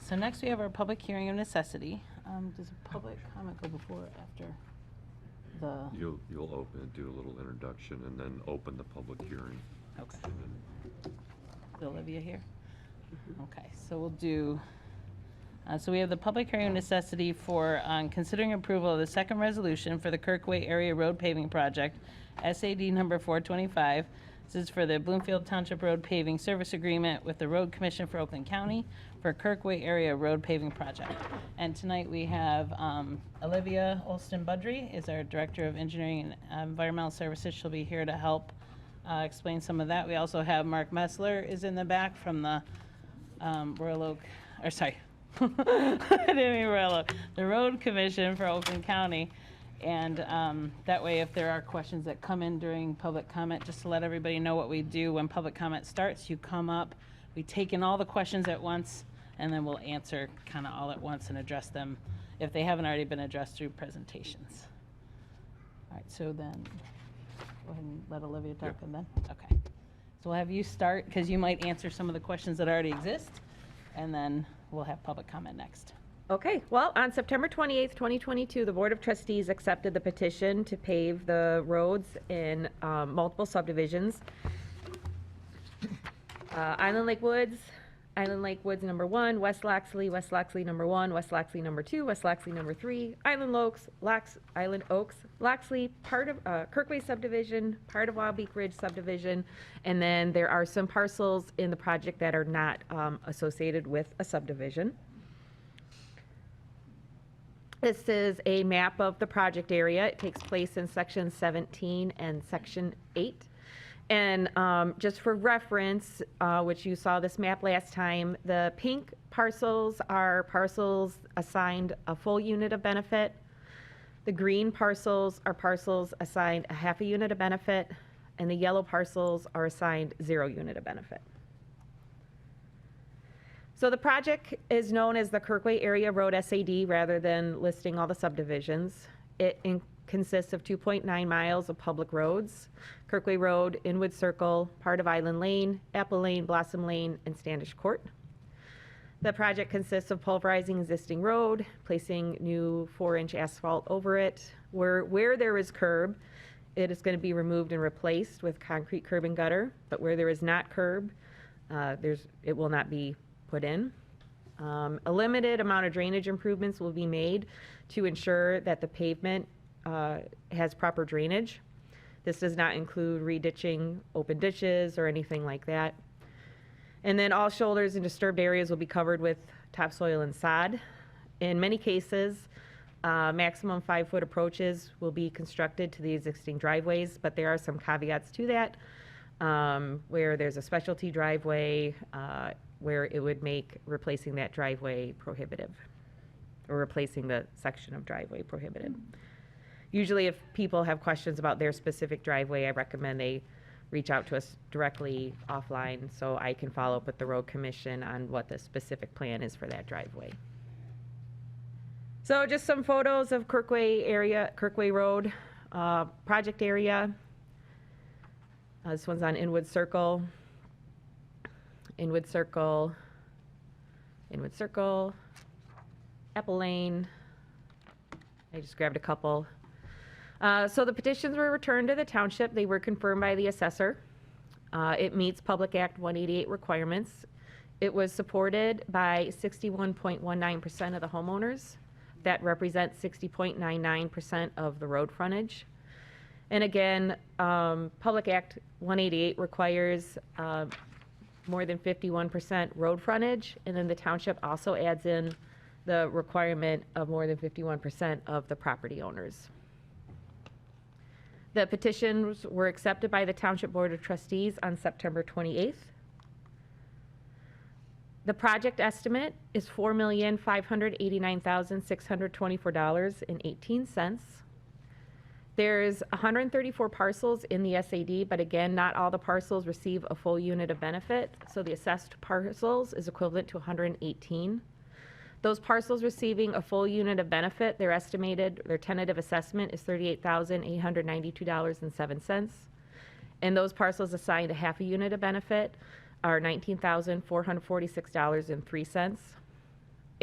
So next we have our public hearing of necessity. Does a public comment go before or after the? You'll open it, do a little introduction, and then open the public hearing. Okay. And then Is Olivia here? Okay, so we'll do, so we have the public hearing of necessity for considering approval of the second resolution for the Kirkway Area Road Paving Project, SAD number 425. This is for the Bloomfield Township Road Paving Service Agreement with the Road Commission for Oakland County for Kirkway Area Road Paving Project. And tonight we have Olivia Olston-Budry is our Director of Engineering and Environmental Services. She'll be here to help explain some of that. We also have Mark Messler is in the back from the Royal Oak, or sorry, I didn't mean Royal Oak, the Road Commission for Oakland County. And that way, if there are questions that come in during public comment, just to let everybody know what we do when public comment starts, you come up, we take in all the questions at once, and then we'll answer kind of all at once and address them if they haven't already been addressed through presentations. All right, so then go ahead and let Olivia talk and then, okay. So we'll have you start because you might answer some of the questions that already exist, and then we'll have public comment next. Okay, well, on September 28th, 2022, the Board of Trustees accepted the petition to pave the roads in multiple subdivisions. Island Lake Woods number 1, West Loxley number 1, West Loxley number 2, West Loxley number 3, Island Oaks, Loxley, part of Kirkway subdivision, part of Wild Beak Ridge subdivision, and then there are some parcels in the project that are not associated with a subdivision. This is a map of the project area. It takes place in section 17 and section 8. And just for reference, which you saw this map last time, the pink parcels are parcels assigned a full unit of benefit. The green parcels are parcels assigned a half a unit of benefit. And the yellow parcels are assigned 0 unit of benefit. So the project is known as the Kirkway Area Road SAD rather than listing all the subdivisions. It consists of 2.9 miles of public roads: Kirkway Road, Inwood Circle, part of Island Lane, Apple Lane, Blossom Lane, and Standish Court. The project consists of pulverizing existing road, placing new 4-inch asphalt over it. Where there is curb, it is going to be removed and replaced with concrete curb and gutter, but where there is not curb, it will not be put in. A limited amount of drainage improvements will be made to ensure that the pavement has proper drainage. This does not include re-ditching open ditches or anything like that. And then all shoulders and disturbed areas will be covered with topsoil and sod. In many cases, maximum 5-foot approaches will be constructed to the existing driveways, but there are some caveats to that, where there's a specialty driveway, where it would make replacing that driveway prohibitive, or replacing the section of driveway prohibited. Usually if people have questions about their specific driveway, I recommend they reach out to us directly offline so I can follow up with the road commission on what the specific plan is for that driveway. So just some photos of Kirkway Road project area. This one's on Inwood Circle. Inwood Circle, Apple Lane. I just grabbed a couple. So the petitions were returned to the township. They were confirmed by the assessor. It meets Public Act 188 requirements. It was supported by 61.19% of the homeowners. That represents 60.99% of the road frontage. And again, Public Act 188 requires more than 51% road frontage, and then the township also adds in the requirement of more than 51% of the property owners. The petitions were accepted by the Township Board of Trustees on September 28th. The project estimate is $4,589,624.18. There's 134 parcels in the SAD, but again, not all the parcels receive a full unit of benefit, so the assessed parcels is equivalent to 118. Those parcels receiving a full unit of benefit, their tentative assessment is $38,892.07. And those parcels assigned a half a unit of benefit are $19,446.03.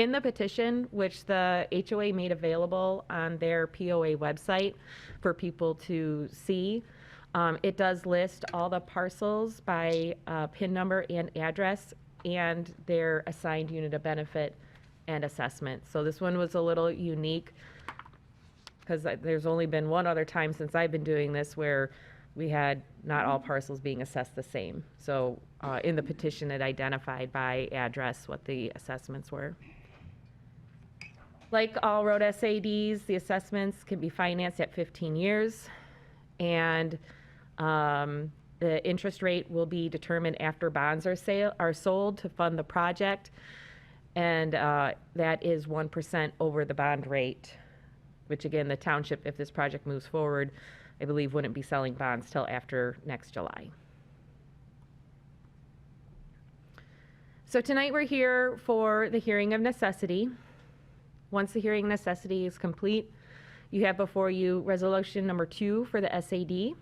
In the petition, which the HOA made available on their POA website for people to see, it does list all the parcels by PIN number and address and their assigned unit of benefit and assessment. So this one was a little unique because there's only been one other time since I've been doing this where we had not all parcels being assessed the same. So in the petition, it identified by address what the assessments were. Like all road SADs, the assessments can be financed at 15 years, and the interest rate will be determined after bonds are sold to fund the project, and that is 1% over the bond rate, which again, the township, if this project moves forward, I believe wouldn't be selling bonds till after next July. So tonight we're here for the hearing of necessity. Once the hearing necessity is complete, you have before you resolution number 2 for the SAD,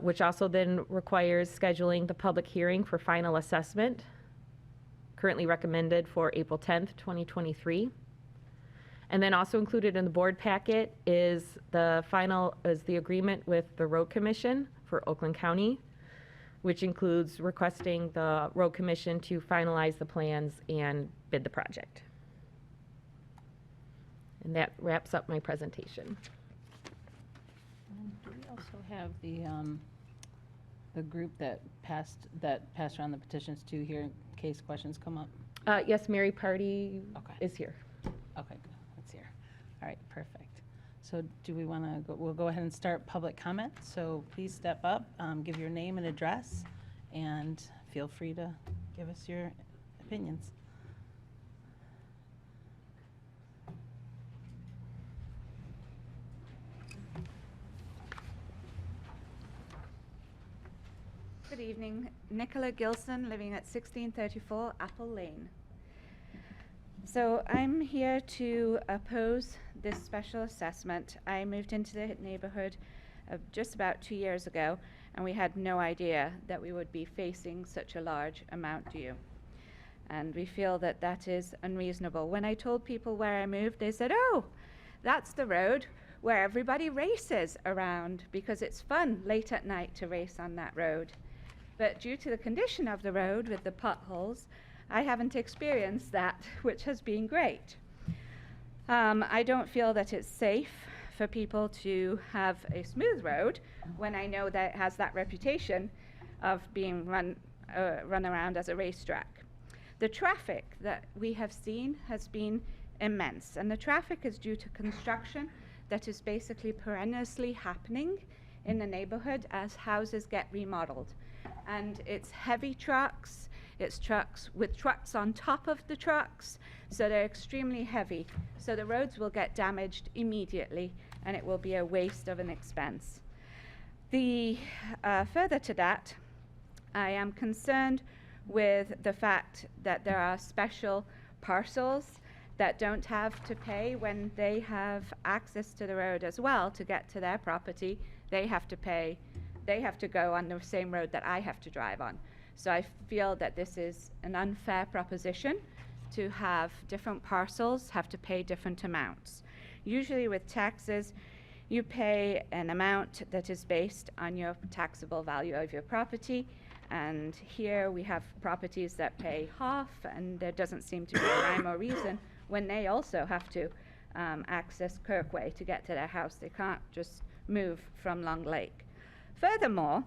which also then requires scheduling the public hearing for final assessment, currently recommended for April 10th, 2023. And then also included in the board packet is the agreement with the Road Commission for Oakland County, which includes requesting the Road Commission to finalize the plans and bid the project. And that wraps up my presentation. Do we also have the group that passed around the petitions too here in case questions come up? Yes, Mary Party Okay. is here. Okay, good. That's here. All right, perfect. So do we want to go, we'll go ahead and start public comment. So please step up, give your name and address, and feel free to give us your opinions. Good evening. Nicola Gilson, living at 1634 Apple Lane. So I'm here to oppose this special assessment. I moved into the neighborhood just about 2 years ago, and we had no idea that we would be facing such a large amount due. And we feel that that is unreasonable. When I told people where I moved, they said, "Oh, that's the road where everybody races around because it's fun late at night to race on that road." But due to the condition of the road with the potholes, I haven't experienced that, which has been great. I don't feel that it's safe for people to have a smooth road when I know that it has that reputation of being run around as a racetrack. The traffic that we have seen has been immense, and the traffic is due to construction that is basically perennially happening in the neighborhood as houses get remodeled. And it's heavy trucks, it's trucks with trucks on top of the trucks, so they're extremely heavy. So the roads will get damaged immediately, and it will be a waste of an expense. Further to that, I am concerned with the fact that there are special parcels that don't have to pay when they have access to the road as well to get to their property. They have to pay. They have to go on the same road that I have to drive on. So I feel that this is an unfair proposition to have different parcels have to pay different amounts. Usually with taxes, you pay an amount that is based on your taxable value of your property. And here we have properties that pay half, and there doesn't seem to be a rhyme or reason when they also have to access Kirkway to get to their house. They can't just move from Long Lake. Furthermore,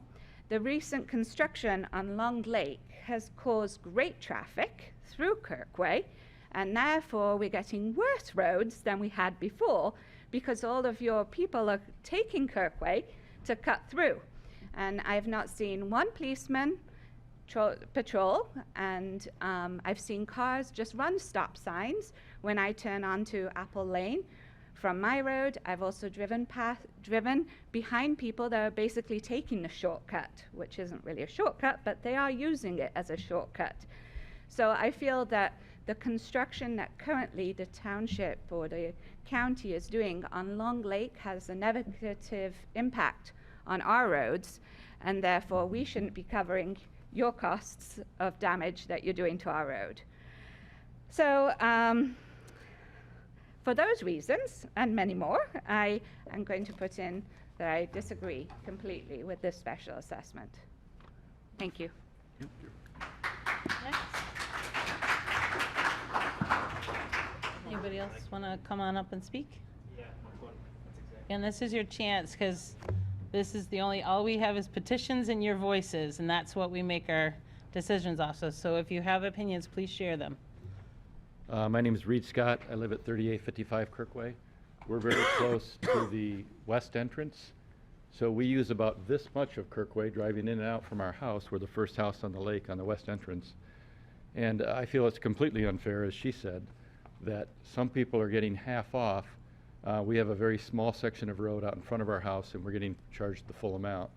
the recent construction on Long Lake has caused great traffic through Kirkway, and therefore we're getting worse roads than we had before because all of your people are taking Kirkway to cut through. And I've not seen one policeman patrol, and I've seen cars just run stop signs when I turn onto Apple Lane. From my road, I've also driven behind people that are basically taking the shortcut, which isn't really a shortcut, but they are using it as a shortcut. So I feel that the construction that currently the township or the county is doing on Long Lake has a negative impact on our roads, and therefore we shouldn't be covering your costs of damage that you're doing to our road. So for those reasons and many more, I am going to put in that I disagree completely with this special assessment. Thank you. Next. Anybody else want to come on up and speak? Yeah, that's exactly. And this is your chance, because this is all we have is petitions and your voices, and that's what we make our decisions off of. So if you have opinions, please share them. My name is Reed Scott. I live at 3855 Kirkway. We're very close to the west entrance. So we use about this much of Kirkway driving in and out from our house. We're the first house on the lake on the west entrance. And I feel it's completely unfair, as she said, that some people are getting half off. We have a very small section of road out in front of our house, and we're getting charged the full amount.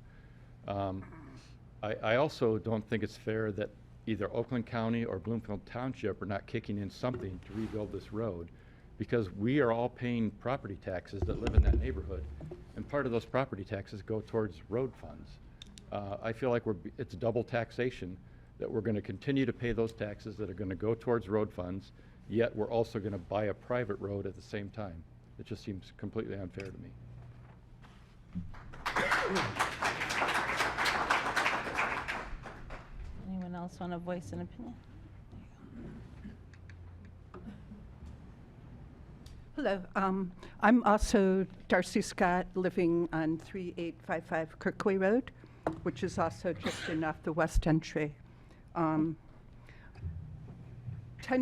I also don't think it's fair that either Oakland County or Bloomfield Township are not kicking in something to rebuild this road, because we are all paying property taxes that live in that neighborhood, and part of those property taxes go towards road funds. I feel like it's double taxation, that we're going to continue to pay those taxes that are going to go towards road funds, yet we're also going to buy a private road at the same time. It just seems completely unfair to me. Anyone else want to voice an opinion? Hello. I'm also Darcy Scott, living on 3855 Kirkway Road, which is also just in off the west entry. 10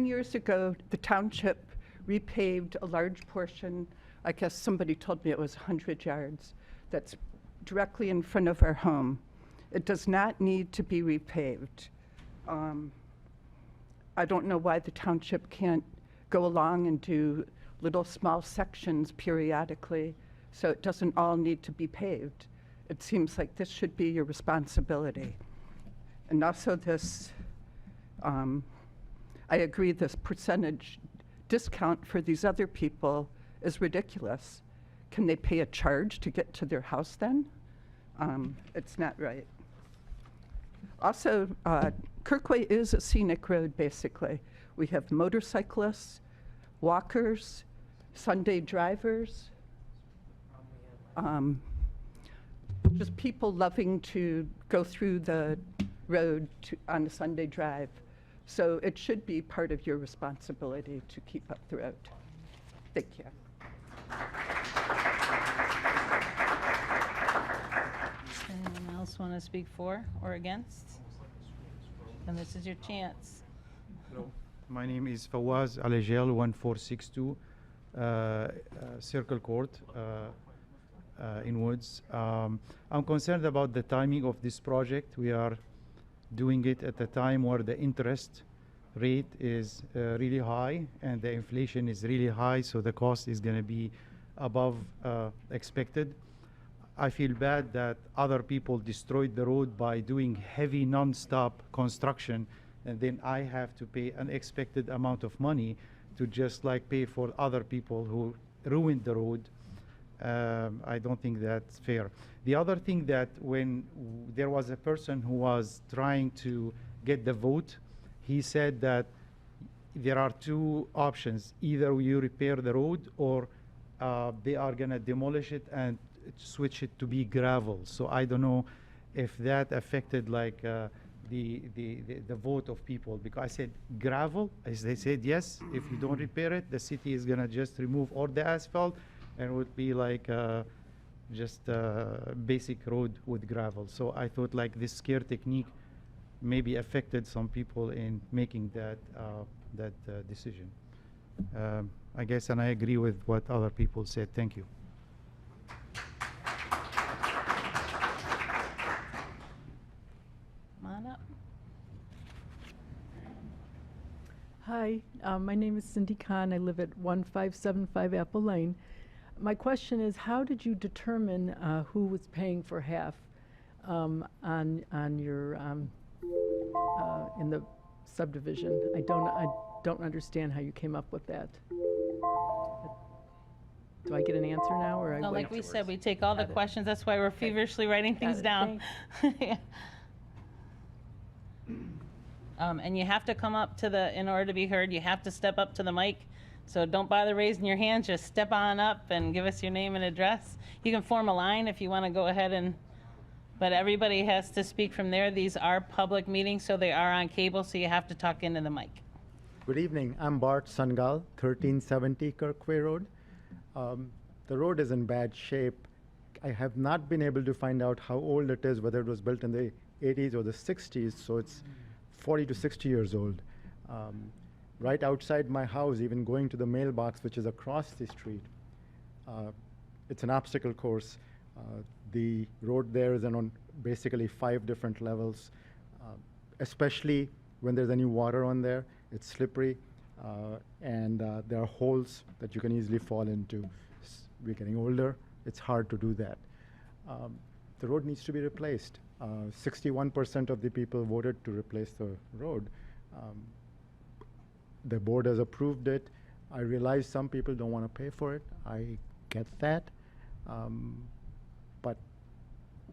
years ago, the township repaved a large portion, I guess somebody told me it was 100 yards, that's directly in front of our home. It does not need to be repaved. I don't know why the township can't go along and do little small sections periodically, so it doesn't all need to be paved. It seems like this should be your responsibility. And also this, I agree this percentage discount for these other people is ridiculous. Can they pay a charge to get to their house then? It's not right. Also, Kirkway is a scenic road, basically. We have motorcyclists, walkers, Sunday drivers, just people loving to go through the road on a Sunday drive. So it should be part of your responsibility to keep up the road. Thank you. Anyone else want to speak for or against? And this is your chance. Hello, my name is Fawaz Alejel, 1462 Circle Court in Woods. I'm concerned about the timing of this project. We are doing it at a time where the interest rate is really high and the inflation is really high, so the cost is going to be above expected. I feel bad that other people destroyed the road by doing heavy non-stop construction, and then I have to pay an unexpected amount of money to just like pay for other people who ruined the road. I don't think that's fair. The other thing that when there was a person who was trying to get the vote, he said that there are two options. Either you repair the road or they are going to demolish it and switch it to be gravel. So I don't know if that affected like the vote of people, because I said gravel, as they said yes, if you don't repair it, the city is going to just remove all the asphalt and it would be like just a basic road with gravel. So I thought like this scare technique maybe affected some people in making that decision. I guess, and I agree with what other people said. Thank you. Come on up. Hi, my name is Cindy Kahn. I live at 1575 Apple Lane. My question is, how did you determine who was paying for half on your in the subdivision? I don't understand how you came up with that. Do I get an answer now, or I No, wait? like we said, we take all the Got it. questions. That's why we're feverishly writing Got things it. down. And you have to come up to in order to be heard, you have to step up to the mic. So don't bother raising your hands, just step on up and give us your name and address. You can form a line if you want to go ahead but everybody has to speak from there. These are public meetings, so they are on cable, so you have to talk into the mic. Good evening. I'm Bart Sangal, 1370 Kirkway Road. The road is in bad shape. I have not been able to find out how old it is, whether it was built in the 80s or the 60s, so it's 40 to 60 years old. Right outside my house, even going to the mailbox, which is across the street, it's an obstacle course. The road there is on basically 5 different levels, especially when there's any water on there. It's slippery, and there are holes that you can easily fall into. We're getting older, it's hard to do that. The road needs to be replaced. 61% of the people voted to replace the road. The board has approved it. I realize some people don't want to pay for it. I get that.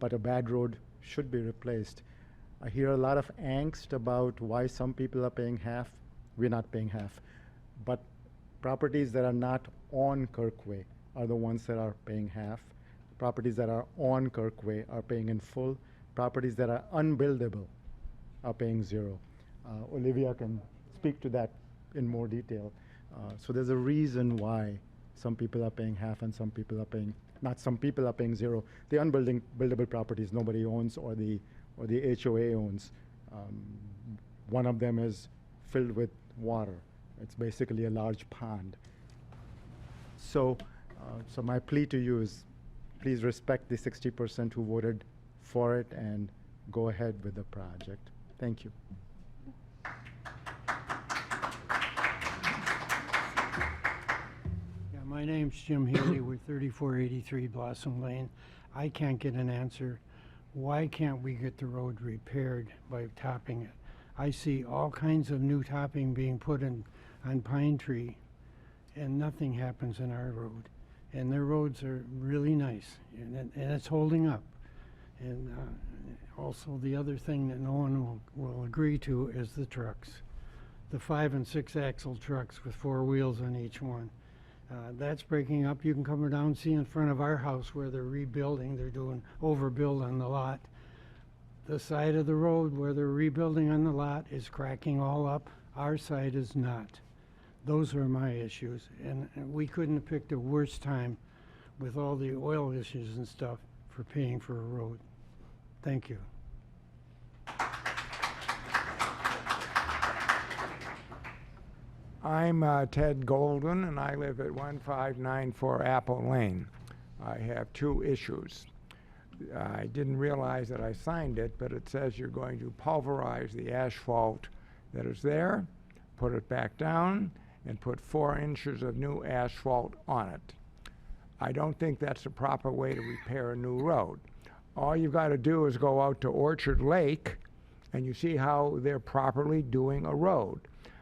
But a bad road should be replaced. I hear a lot of angst about why some people are paying half. We're not paying half. But properties that are not on Kirkway are the ones that are paying half. Properties that are on Kirkway are paying in full. Properties that are unbuildable are paying zero. Olivia can speak to that in more detail. So there's a reason why some people are paying half and some people are paying, not some people are paying zero. The unbuildable properties nobody owns or the HOA owns. One of them is filled with water. It's basically a large pond. So my plea to you is please respect the 60% who voted for it and go ahead with the project. Thank you. Yeah, my name's Jim Healy. We're 3483 Blossom Lane. I can't get an answer. Why can't we get the road repaired by topping it? I see all kinds of new topping being put in on Pine Tree, and nothing happens in our road. And their roads are really nice, and it's holding up. And also the other thing that no one will agree to is the trucks. The 5 and 6 axle trucks with 4 wheels on each one. That's breaking up. You can come down and see in front of our house where they're rebuilding. They're doing overbuild on the lot. The side of the road where they're rebuilding on the lot is cracking all up. Our side is not. Those are my issues. And we couldn't have picked a worse time with all the oil issues and stuff for paying for a road. Thank you. I'm Ted Golden, and I live at 1594 Apple Lane. I have 2 issues. I didn't realize that I signed it, but it says you're going to pulverize the asphalt that is there, put it back down, and put 4 inches of new asphalt on it. I don't think that's the proper way to repair a new road. All you've got to do is go out to Orchard Lake, and you see how they're properly doing a road.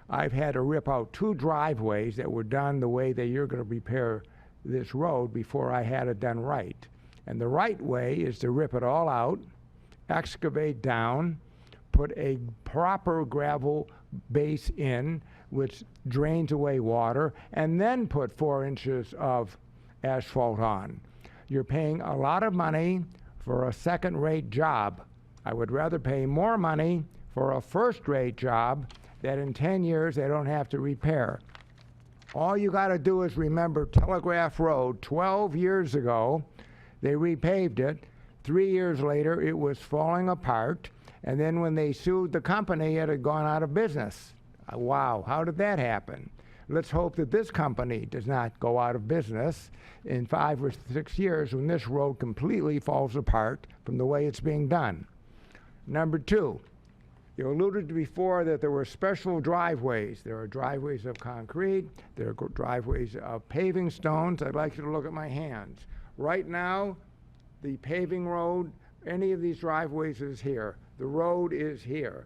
I've had to rip out 2 driveways that were done the way that you're going to repair this road before I had it done right. And the right way is to rip it all out, excavate down, put a proper gravel base in, which drains away water, and then put 4 inches of asphalt on. You're paying a lot of money for a second-rate job. I would rather pay more money for a first-rate job that in 10 years they don't have to repair. All you got to do is remember Telegraph Road. 12 years ago, they repaved it. 3 years later, it was falling apart. And then when they sued the company, it had gone out of business. Wow, how did that happen? Let's hope that this company does not go out of business in 5 or 6 years when this road completely falls apart from the way it's being done. Number 2, you alluded before that there were special driveways. There are driveways of concrete. There are driveways of paving stones. I'd like you to look at my hands. Right now, the paving road, any of these driveways is here. The road is here.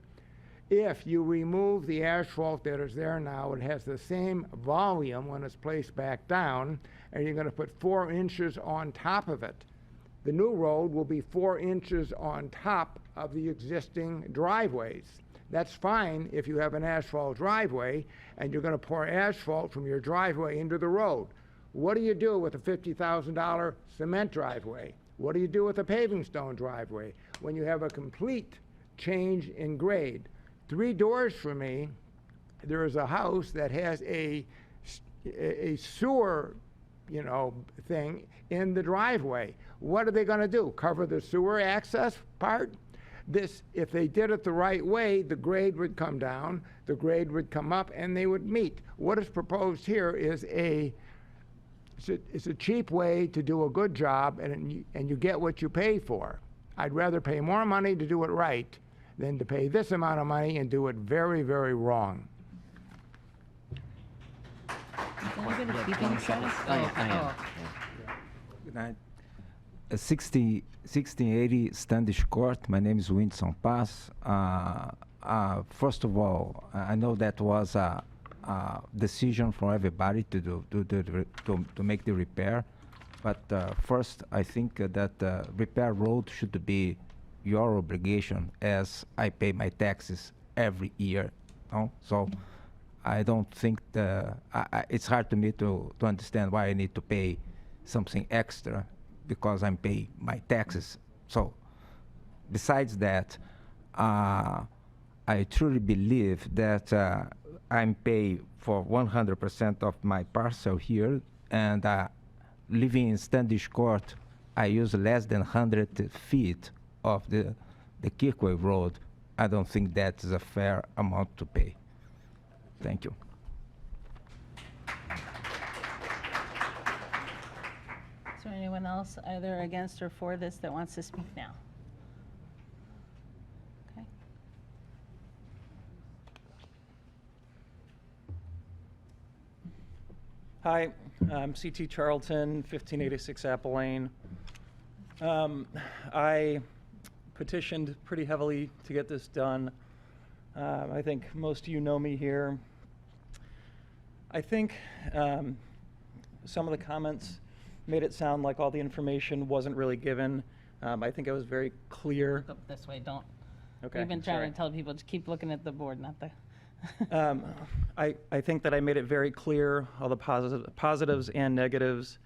If you remove the asphalt that is there now, it has the same volume when it's placed back down, and you're going to put 4 inches on top of it. The new road will be 4 inches on top of the existing driveways. That's fine if you have an asphalt driveway and you're gonna pour asphalt from your driveway into the road. What do you do with a $50,000 cement driveway? What do you do with a paving stone driveway when you have a complete change in grade? 3 doors from me, there is a house that has a sewer, thing in the driveway. What are they gonna do? Cover the sewer access part? If they did it the right way, the grade would come down, the grade would come up, and they would meet. What is proposed here is it's a cheap way to do a good job, and you get what you pay for. I'd rather pay more money to do it right than to pay this amount of money and do it very, very wrong. Is anybody keeping track? I am. Good night. 1680 Standish Court. My name is Winston Paz. First of all, I know that was a decision for everybody to make the repair. But first, I think that repair road should be your obligation, as I pay my taxes every year. No? So I don't think it's hard to me to understand why I need to pay something extra because I'm paying my taxes. So besides that, I truly believe that I'm paying for 100% of my parcel here, and living in Standish Court, I use less than 100 feet of the Kirkway Road. I don't think that is a fair amount to pay. Thank you. Is there anyone else either against or for this that wants to speak now? Okay. Hi, I'm CT Charlton, 1586 Apple Lane. I petitioned pretty heavily to get this done. I think most of you know me here. I think some of the comments made it sound like all the information wasn't really given. I think I was very clear. Go this way, don't. Okay, We've been trying sorry. to tell people to keep looking at the board, not the. I think that I made it very clear, all the positives and negatives.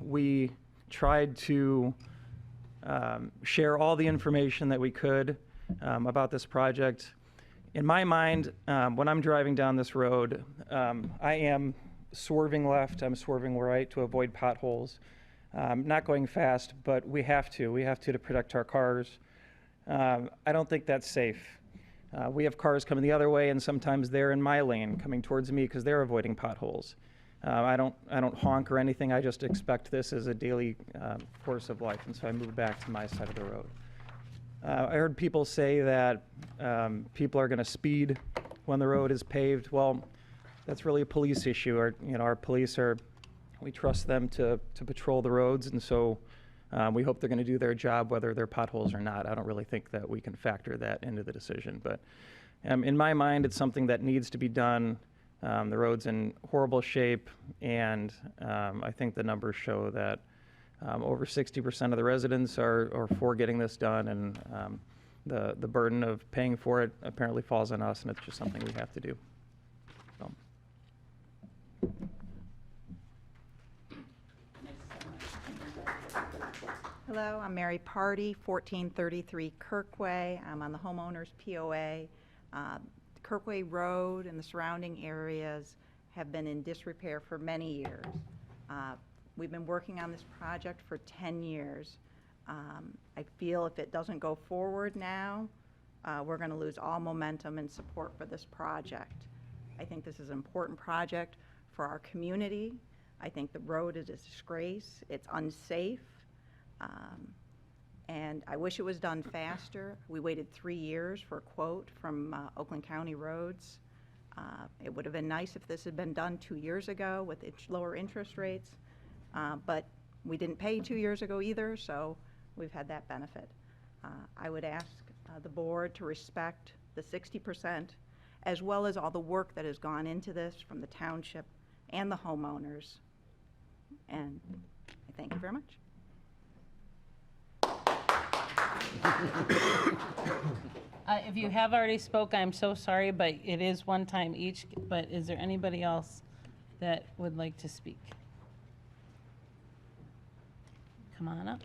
We tried to share all the information that we could about this project. In my mind, when I'm driving down this road, I am swerving left, I'm swerving right to avoid potholes. Not going fast, but we have to protect our cars. I don't think that's safe. We have cars coming the other way, and sometimes they're in my lane coming towards me because they're avoiding potholes. I don't honk or anything. I just expect this as a daily course of life, and so I move back to my side of the road. I heard people say that people are going to speed when the road is paved. Well, that's really a police issue. Our police we trust them to patrol the roads, and so we hope they're going to do their job whether they're potholes or not. I don't really think that we can factor that into the decision, but in my mind, it's something that needs to be done. The road's in horrible shape, and I think the numbers show that over 60% of the residents are for getting this done, and the burden of paying for it apparently falls on us, and it's just something we have to do. So. Hello, I'm Mary Party, 1433 Kirkway. I'm on the homeowners POA. Kirkway Road and the surrounding areas have been in disrepair for many years. We've been working on this project for 10 years. I feel if it doesn't go forward now, we're going to lose all momentum and support for this project. I think this is an important project for our community. I think the road is a disgrace. It's unsafe. And I wish it was done faster. We waited 3 years for a quote from Oakland County Roads. It would have been nice if this had been done 2 years ago with lower interest rates, but we didn't pay 2 years ago either, so we've had that benefit. I would ask the board to respect the 60%, as well as all the work that has gone into this from the township and the homeowners. And I thank you very much. If you have already spoke, I'm so sorry, but it is one time each. But is there anybody else that would like to speak? Come on up.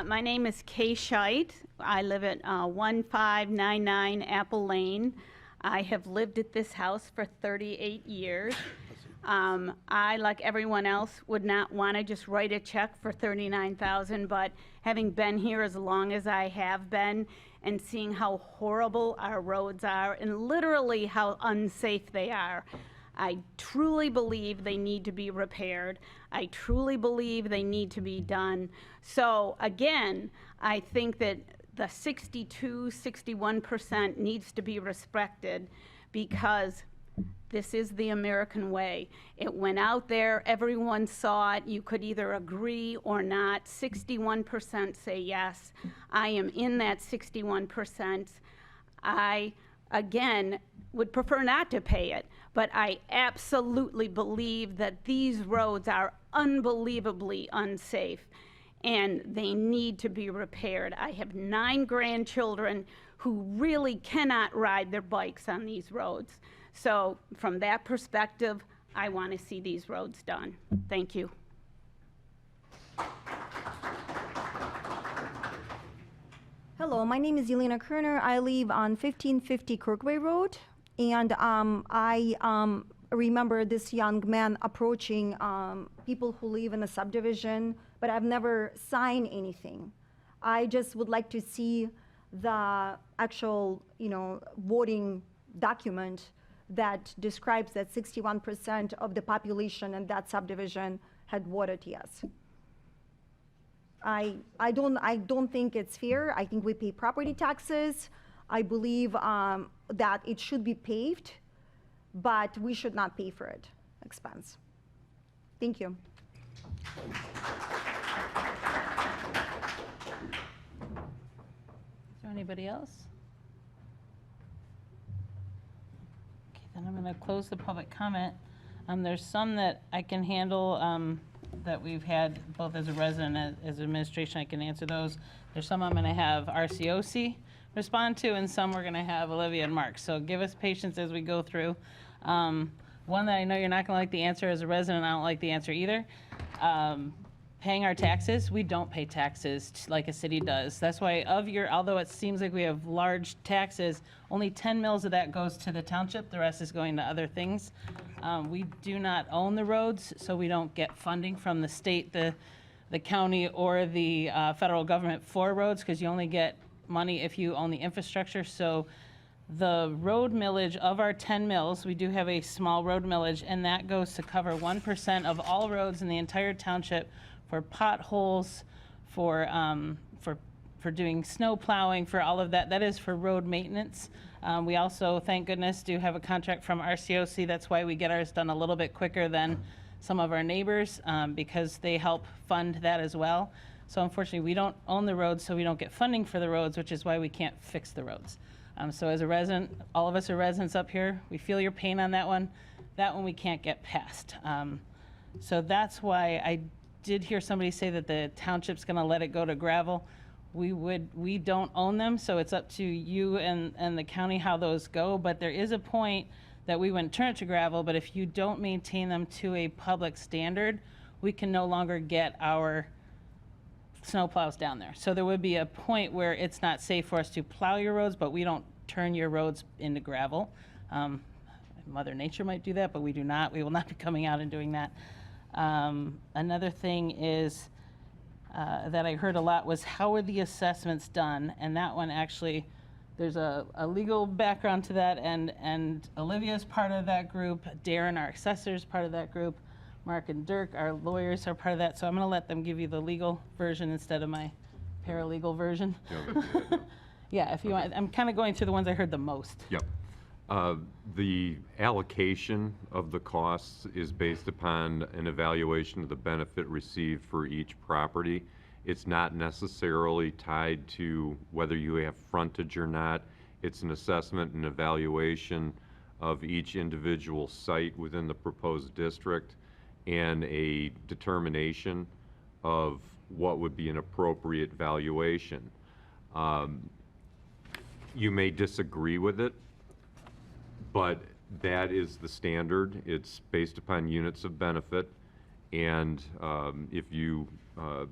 My name is Kay Scheit. I live at 1599 Apple Lane. I have lived at this house for 38 years. I, like everyone else, would not want to just write a check for $39,000, but having been here as long as I have been and seeing how horrible our roads are and literally how unsafe they are, I truly believe they need to be repaired. I truly believe they need to be done. So again, I think that the 61% needs to be respected because this is the American way. It went out there, everyone saw it, you could either agree or not. 61% say yes. I am in that 61%. I, again, would prefer not to pay it, but I absolutely believe that these roads are unbelievably unsafe and they need to be repaired. I have 9 grandchildren who really cannot ride their bikes on these roads. So from that perspective, I want to see these roads done. Thank you. Hello, my name is Elena Kerner. I live on 1550 Kirkway Road, and I remember this young man approaching people who live in a subdivision, but I've never signed anything. I just would like to see the actual, voting document that describes that 61% of the population in that subdivision had voted yes. I don't think it's fair. I think we pay property taxes. I believe that it should be paved, but we should not pay for it expense. Thank you. Is there anybody else? Okay, then I'm going to close the public comment. There's some that I can handle that we've had both as a resident and as administration. I can answer those. There's some I'm going to have RCOC respond to, and some we're going to have Olivia and Mark. So give us patience as we go through. One that I know you're not going to like the answer as a resident, I don't like the answer either. Paying our taxes, we don't pay taxes like a city does. That's why although it seems like we have large taxes, only 10 mils of that goes to the township. The rest is going to other things. We do not own the roads, so we don't get funding from the state, the county, or the federal government for roads, because you only get money if you own the infrastructure. So the road millage of our 10 mills, we do have a small road millage, and that goes to cover 1% of all roads in the entire township for potholes, for doing snow plowing, for all of that. That is for road maintenance. We also, thank goodness, do have a contract from RCOC. That's why we get ours done a little bit quicker than some of our neighbors, because they help fund that as well. So unfortunately, we don't own the roads, so we don't get funding for the roads, which is why we can't fix the roads. So as a resident, all of us are residents up here. We feel your pain on that one. That one we can't get past. So that's why I did hear somebody say that the township's going to let it go to gravel. We don't own them, so it's up to you and the county how those go. But there is a point that we wouldn't turn it to gravel, but if you don't maintain them to a public standard, we can no longer get our snow plows down there. So there would be a point where it's not safe for us to plow your roads, but we don't turn your roads into gravel. Mother Nature might do that, but we do not. We will not be coming out and doing that. Another thing is that I heard a lot was, how are the assessments done? And that one actually, there's a legal background to that, and Olivia's part of that group. Darren, our assessor, is part of that group. Mark and Dirk, our lawyers, are part of that. So I'm going to let them give you the legal version instead of my paralegal version. Yeah, if you want. I'm kind of going through the ones I heard the most. Yep. The allocation of the costs is based upon an evaluation of the benefit received for each property. It's not necessarily tied to whether you have frontage or not. It's an assessment and evaluation of each individual site within the proposed district, and a determination of what would be an appropriate valuation. You may disagree with it, but that is the standard. It's based upon units of benefit. And if you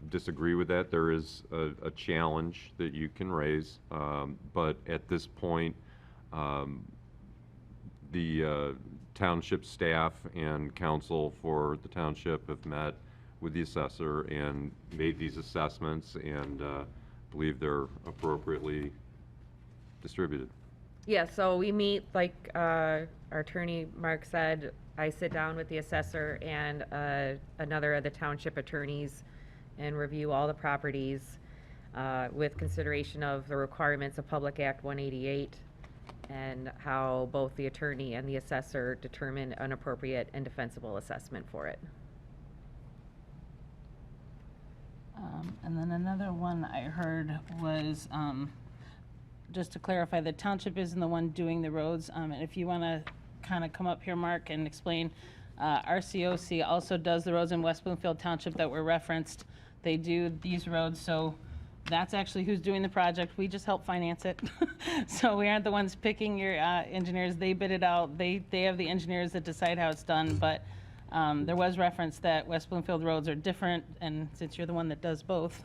disagree with that, there is a challenge that you can raise. But at this point, the township staff and council for the township have met with the assessor and made these assessments and believe they're appropriately distributed. Yeah, so we meet, like our attorney Mark said, I sit down with the assessor and another of the township attorneys and review all the properties with consideration of the requirements of Public Act 188 and how both the attorney and the assessor determine an appropriate and defensible assessment for it. And then another one I heard was, just to clarify, the township isn't the one doing the roads. And if you want to kind of come up here, Mark, and explain, RCOC also does the roads in West Bloomfield Township that were referenced. They do these roads, so that's actually who's doing the project. We just help finance it. So we aren't the ones picking your engineers. They bid it out. They have the engineers that decide how it's done. But there was reference that West Bloomfield roads are different, and since you're the one that does both,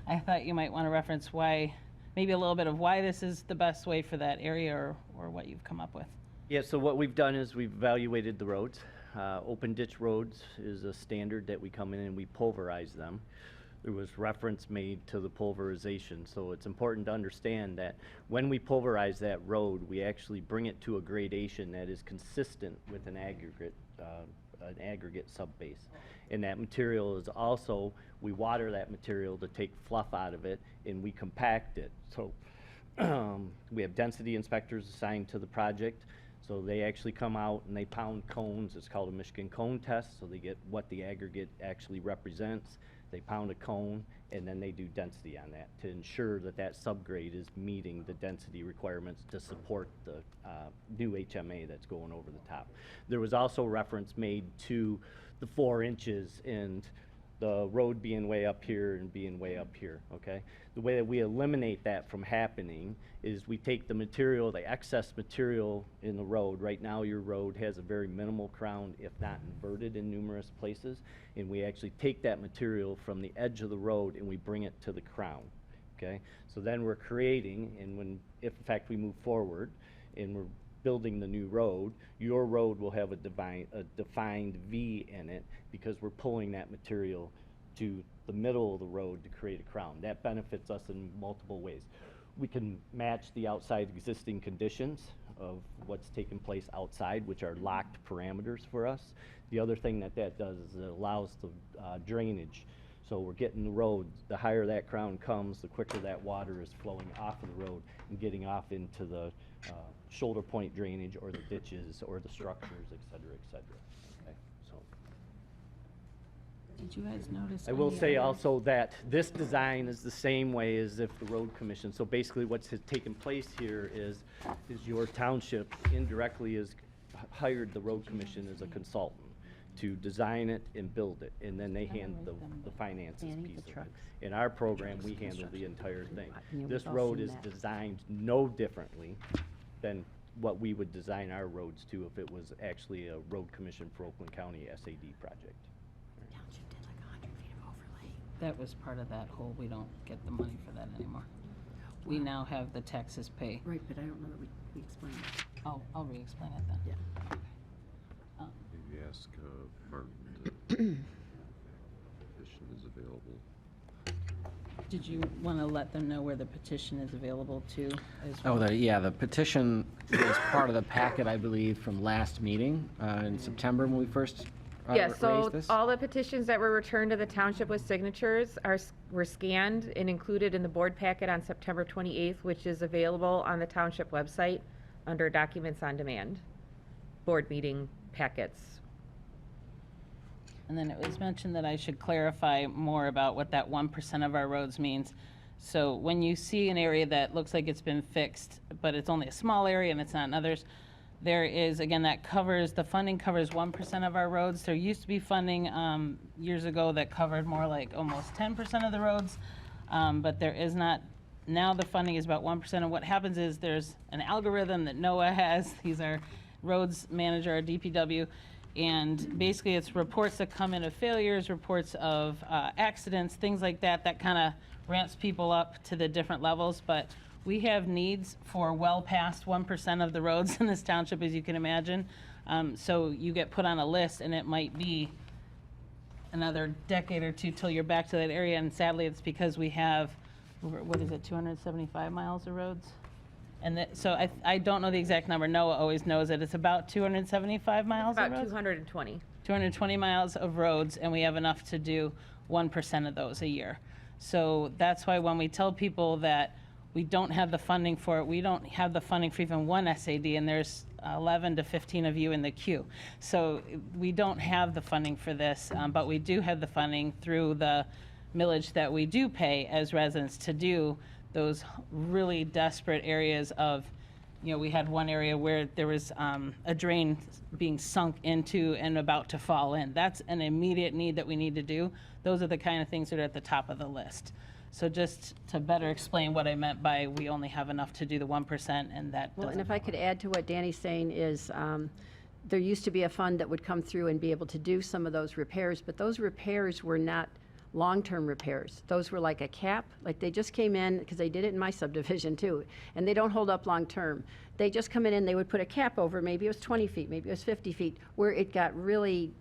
I thought you might want to reference why, maybe a little bit of why this is the best way for that area, or what you've come up with. Yeah, so what we've done is we've evaluated the roads. Open ditch roads is a standard that we come in and we pulverize them. There was reference made to the pulverization, so it's important to understand that when we pulverize that road, we actually bring it to a gradation that is consistent with an aggregate subbase. And that material is also, we water that material to take fluff out of it, and we compact it. So we have density inspectors assigned to the project. So they actually come out and they pound cones. It's called a Michigan cone test. So they get what the aggregate actually represents. They pound a cone, and then they do density on that to ensure that that subgrade is meeting the density requirements to support the new HMA that's going over the top. There was also reference made to the 4 inches and the road being way up here and being way up here, okay? The way that we eliminate that from happening is we take the material, the excess material in the road. Right now your road has a very minimal crown, if not inverted in numerous places, and we actually take that material from the edge of the road and we bring it to the crown, okay? So then we're creating, and if in fact we move forward and we're building the new road, your road will have a defined V in it because we're pulling that material to the middle of the road to create a crown. That benefits us in multiple ways. We can match the outside existing conditions of what's taking place outside, which are locked parameters for us. The other thing that does is it allows the drainage. So we're getting the road, the higher that crown comes, the quicker that water is flowing off of the road and getting off into the shoulder point drainage or the ditches or the structures, et cetera, okay? So Did you guys notice? I will any say other- also that this design is the same way as if the road commission, so basically what's taken place here is your township indirectly has hired the road commission as a consultant to design it and build it, and then they handle the finances piece of it. In our program, we handle the entire thing. This road is designed no differently than what we would design our roads to if it was actually a road commission for Oakland County SAD project. Township did like 100 feet of overlay. That was part of that whole, we don't get the money for that anymore. We now have the Texas pay. Right, but I don't know that we explained it. Oh, I'll re-explain it then. Yeah. Maybe ask Martin to petition is available. Did you want to let them know where the petition is available to as Oh, well? yeah, the petition was part of the packet, I believe, from last meeting in September when we first Yeah, so raised this. all the petitions that were returned to the township with signatures were scanned and included in the board packet on September 28th, which is available on the township website under Documents on Demand, board meeting packets. And then it was mentioned that I should clarify more about what that 1% of our roads means. So when you see an area that looks like it's been fixed, but it's only a small area and it's not in others, there is, again, the funding covers 1% of our roads. There used to be funding years ago that covered more like almost 10% of the roads, but there is not. Now the funding is about 1%, and what happens is there's an algorithm that NOAA has. He's our roads manager, our DPW, and basically it's reports that come in of failures, reports of accidents, things like that, that kind of ramps people up to the different levels. But we have needs for well past 1% of the roads in this township, as you can imagine. So you get put on a list, and it might be another decade or two till you're back to that area, and sadly it's because we have, what is it, 275 miles of roads? And so I don't know the exact number. Noah always knows it. It's about 275 miles of About roads? 220. 220 miles of roads, and we have enough to do 1% of those a year. So that's why when we tell people that we don't have the funding for it, we don't have the funding for even one SAD, and there's 11 to 15 of you in the queue. So we don't have the funding for this, but we do have the funding through the millage that we do pay as residents to do those really desperate areas of, we had one area where there was a drain being sunk into and about to fall in. That's an immediate need that we need to do. Those are the kind of things that are at the top of the list. So just to better explain what I meant by we only have enough to do the 1%, and that Well, and doesn't if I could cover. add to what Danny's saying is, there used to be a fund that would come through and be able to do some of those repairs, but those repairs were not long-term repairs. Those were like a cap, like they just came in, because they did it in my subdivision too, and they don't hold up long-term. They just come in and they would put a cap over, maybe it was 20 feet, maybe it was 50 feet, where it got really,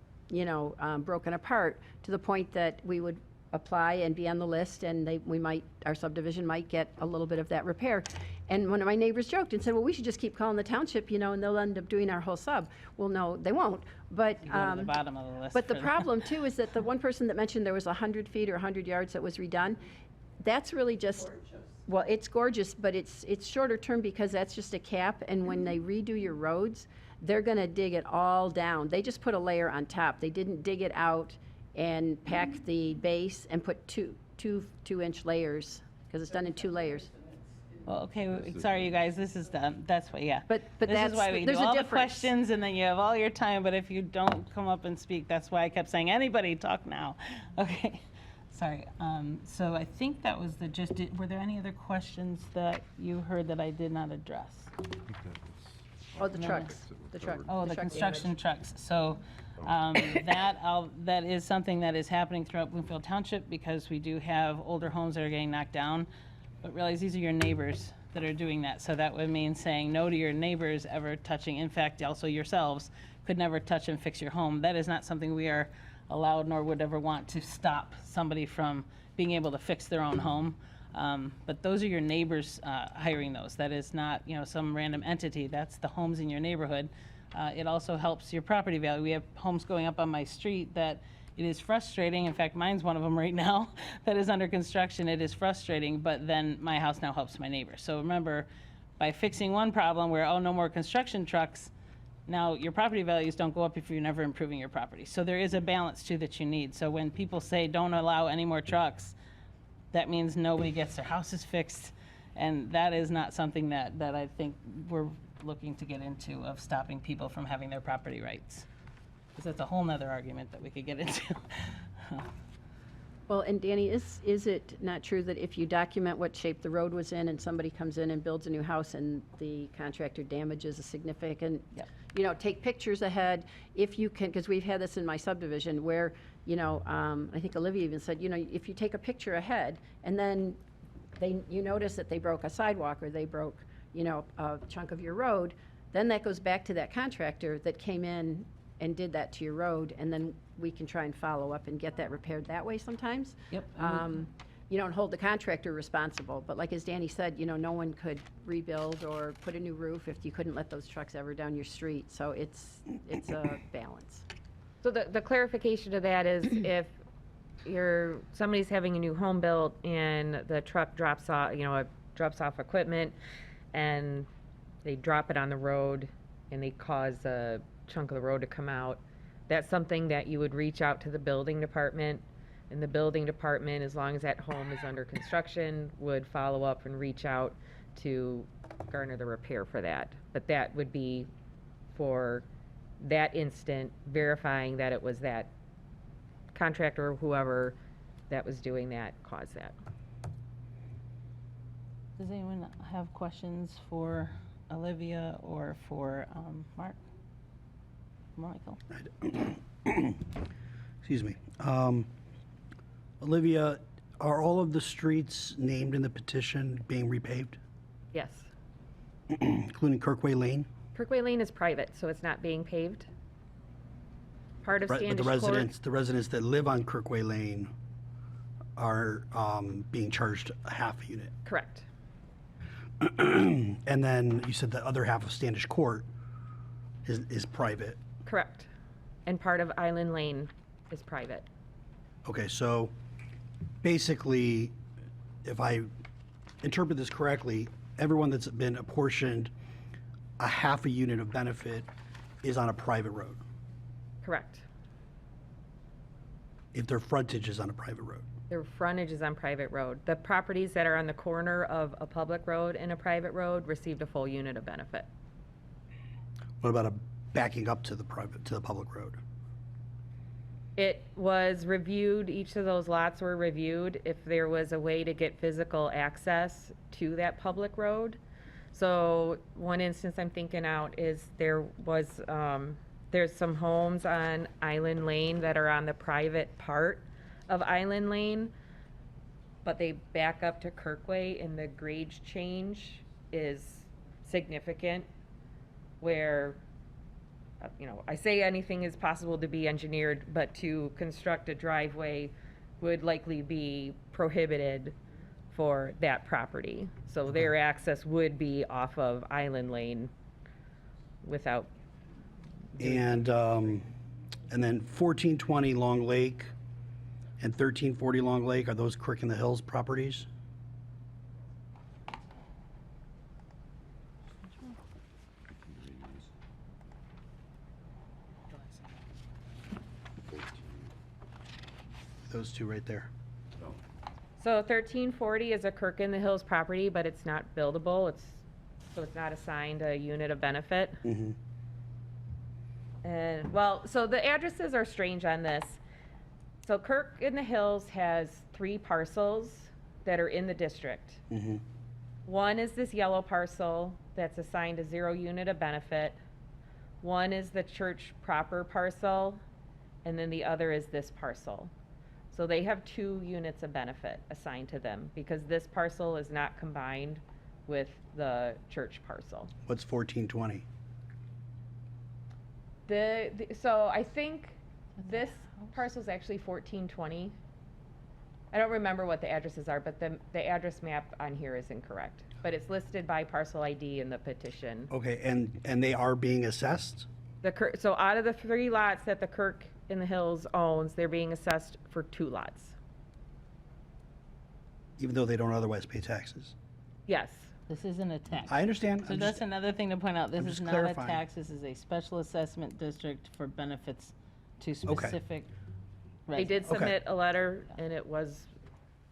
broken apart to the point that we would apply and be on the list, and our subdivision might get a little bit of that repair. And one of my neighbors joked and said, well, we should just keep calling the township, and they'll end up doing our whole sub. Well, no, they won't. But, You go to the bottom of the list. but the for problem too is that the one person that mentioned there was 100 feet or 100 yards that was redone, that's really just, well, it's gorgeous, but it's shorter term because that's just a cap, and when they redo your roads, they're gonna dig it all down. They just put a layer on top. They didn't dig it out and pack the base and put two-inch layers, because it's done in 2 layers. Well, okay, sorry, you guys, this is done. That's why, yeah. But This that's is why we do there's a all the difference. questions, and then you have all your time, but if you don't come up and speak, that's why I kept saying, anybody, talk now. Okay, sorry. So I think that was the gist. Were there any other questions that you heard that I did not address? Oh, the No. trucks, the truck. Oh, the truck construction damage. trucks. So that is something that is happening throughout Bloomfield Township, because we do have older homes that are getting knocked down. But realize these are your neighbors that are doing that. So that would mean saying no to your neighbors ever touching, in fact, also yourselves could never touch and fix your home. That is not something we are allowed nor would ever want to stop somebody from being able to fix their own home. But those are your neighbors hiring those. That is not, some random entity. That's the homes in your neighborhood. It also helps your property value. We have homes going up on my street that it is frustrating. In fact, mine's one of them right now that is under construction. It is frustrating, but then my house now helps my neighbor. So remember, by fixing one problem where, no more construction trucks, now your property values don't go up if you're never improving your property. So there is a balance too that you need. So when people say don't allow any more trucks, that means nobody gets their houses fixed. And that is not something that I think we're looking to get into, of stopping people from having their property rights. Because that's a whole nother argument that we could get into. Well, and Danny, is it not true that if you document what shape the road was in and somebody comes in and builds a new house and the contractor damages a significant, take pictures ahead, if you can, because we've had this in my subdivision where, I think Olivia even said, if you take a picture ahead and then you notice that they broke a sidewalk or they broke, a chunk of your road, then that goes back to that contractor that came in and did that to your road, and then we can try and follow up and get that repaired that way sometimes. Yep. And hold the contractor responsible. But like as Danny said, no one could rebuild or put a new roof if you couldn't let those trucks ever down your street. So it's a balance. So the clarification to that is if somebody's having a new home built and the truck drops off, drops off equipment and they drop it on the road and they cause a chunk of the road to come out, that's something that you would reach out to the building department, and the building department, as long as that home is under construction, would follow up and reach out to garner the repair for that. But that would be for that instant, verifying that it was that contractor or whoever that was doing that caused that. Does anyone have questions for Olivia or for Mark? Michael? Excuse me. Olivia, are all of the streets named in the petition being repaved, Yes. including Kirkway Lane? Kirkway Lane is private, so it's not being paved. Part of But Standish the Court. the residents that live on Kirkway Lane are being charged a half a unit. Correct. And then you said the other half of Standish Court is private. Correct. And part of Island Lane is private. Okay, so basically, if I interpret this correctly, everyone that's been apportioned a half a unit of benefit is on a private road, Correct. if their frontage is on a private road. Their frontage is on private road. The properties that are on the corner of a public road and a private road received a full unit of benefit. What about backing up to the public road? It was reviewed, each of those lots were reviewed if there was a way to get physical access to that public road. So one instance I'm thinking out is there was, there's some homes on Island Lane that are on the private part of Island Lane, but they back up to Kirkway and the grade change is significant where I say anything is possible to be engineered, but to construct a driveway would likely be prohibited for that property. So their access would be off of Island Lane without. And then 1420 Long Lake and 1340 Long Lake, are those Crick in the Hills properties? Those two right there. So 1340 is a Kirk in the Hills property, but it's not buildable. So it's not assigned a unit of benefit. Mm-hmm. And, well, so the addresses are strange on this. So Kirk in the Hills has 3 parcels that are in the district. Mm-hmm. One is this yellow parcel that's assigned a 0 unit of benefit. One is the church proper parcel, and then the other is this parcel. So they have 2 units of benefit assigned to them because this parcel is not combined with the church parcel. What's 1420? So I think this parcel is actually 1420. I don't remember what the addresses are, but the address map on here is incorrect. But it's listed by parcel ID in the petition. Okay, and they are being assessed? So out of the 3 lots that the Kirk in the Hills owns, they're being assessed for 2 lots. Even though they don't otherwise pay taxes? Yes. This isn't a tax. I understand. So that's another thing to point out. This I'm is just not clarifying. a tax. This is a special assessment district for benefits to Okay. specific They did residents. submit a letter, and it was,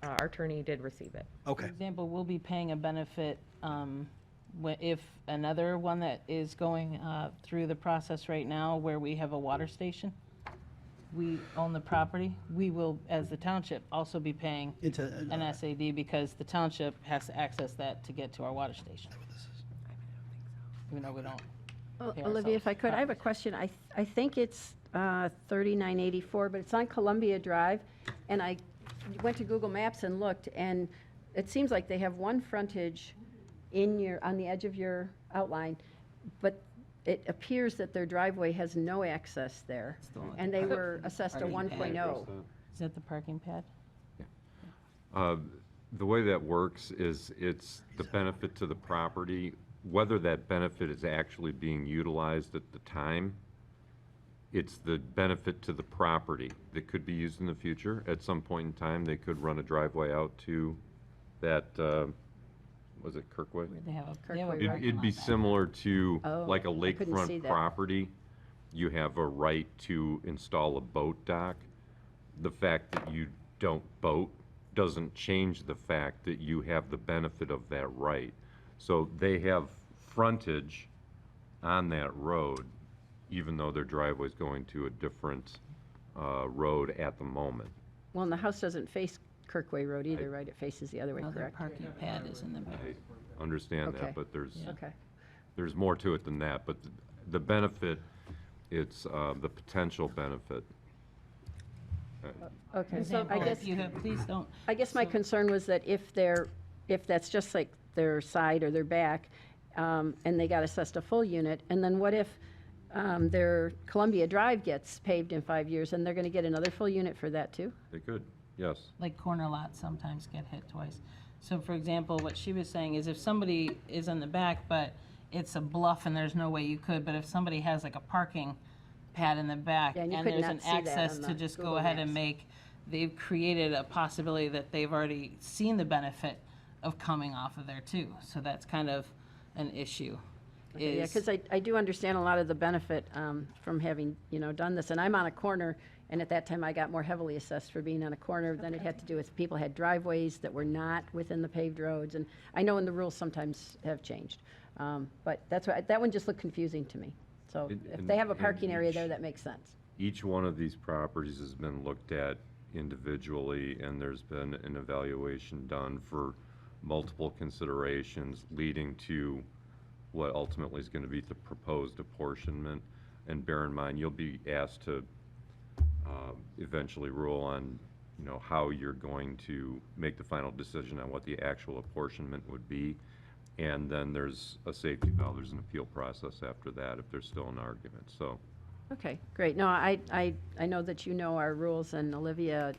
our attorney did receive it. For example, we'll be paying a benefit if another one that is going through the process right now where we have a water station, we own the property, we will, as the township, also be paying an SAD because the township has to access that to get to our water station. Even though we don't. pay Olivia, if I ourselves could, I have a property. question. I think it's 3984, but it's on Columbia Drive, and I went to Google Maps and looked, and it seems like they have one frontage on the edge of your outline, but it appears that their driveway has no access there, and they were assessed a Parking pad. 1.0. Is that the parking pad? The way that works is it's the benefit to the property, whether that benefit is actually being utilized at the time. It's the benefit to the property that could be used in the future. At some point in time, they could run a driveway out to that, was it Kirkway? They have a Kirkway parking It'd be lot now. similar to Oh, like a I couldn't see lakefront that. property. You have a right to install a boat dock. The fact that you don't boat doesn't change the fact that you have the benefit of that right. So they have frontage on that road, even though their driveway's going to a different road at the moment. Well, and the house doesn't face Kirkway Road either, right? It faces the other way, No, their correct? parking pad is in the back. I understand Okay. that, but Okay. there's more to it than that. But the benefit, it's the potential benefit. Okay, Example, I guess, if you have, please don't. I guess my concern was that if that's just like their side or their back, and they got assessed a full unit, and then what if their Columbia Drive gets paved in 5 years, and they're gonna get another full unit for that too? They could, yes. Like corner lots sometimes get hit twice. So for example, what she was saying is if somebody is in the back, but it's a bluff and there's no way you could, but if somebody has like a parking pad in the back Yeah, and you and could there's not an see that access on to the just go Google ahead and Maps. they've created a possibility that they've already seen the benefit of coming off of there too. So that's kind of an issue. Okay, yeah, is- because I do understand a lot of the benefit from having, done this, and I'm on a corner, and at that time I got more heavily assessed for being on a corner than it had to do with people had driveways that were not within the paved roads, and I know in the rules sometimes have changed. But that's why, that one just looked confusing to me. So if they have a parking area there, that makes sense. Each one of these properties has been looked at individually, and there's been an evaluation done for multiple considerations leading to what ultimately is going to be the proposed apportionment. And bear in mind, you'll be asked to eventually rule on, how you're going to make the final decision on what the actual apportionment would be. And then there's a safety valve, there's an appeal process after that if there's still an argument, so. Okay, great. No, I know that you know our rules, and Olivia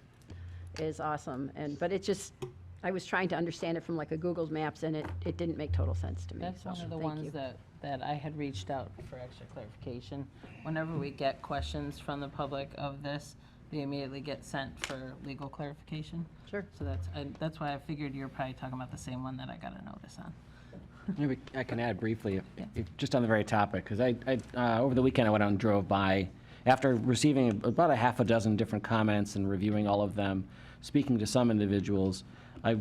is awesome, but it just, I was trying to understand it from like a Google Maps, and it didn't make total sense to me. That's so one of the thank you. ones that I had reached out for extra clarification. Whenever we get questions from the public of this, they immediately get sent for legal clarification. Sure. So that's why I figured you're probably talking about the same one that I got a notice on. Maybe I can add briefly, just on the very topic, because over the weekend I went out and drove by, after receiving about a half a dozen different comments and reviewing all of them, speaking to some individuals, I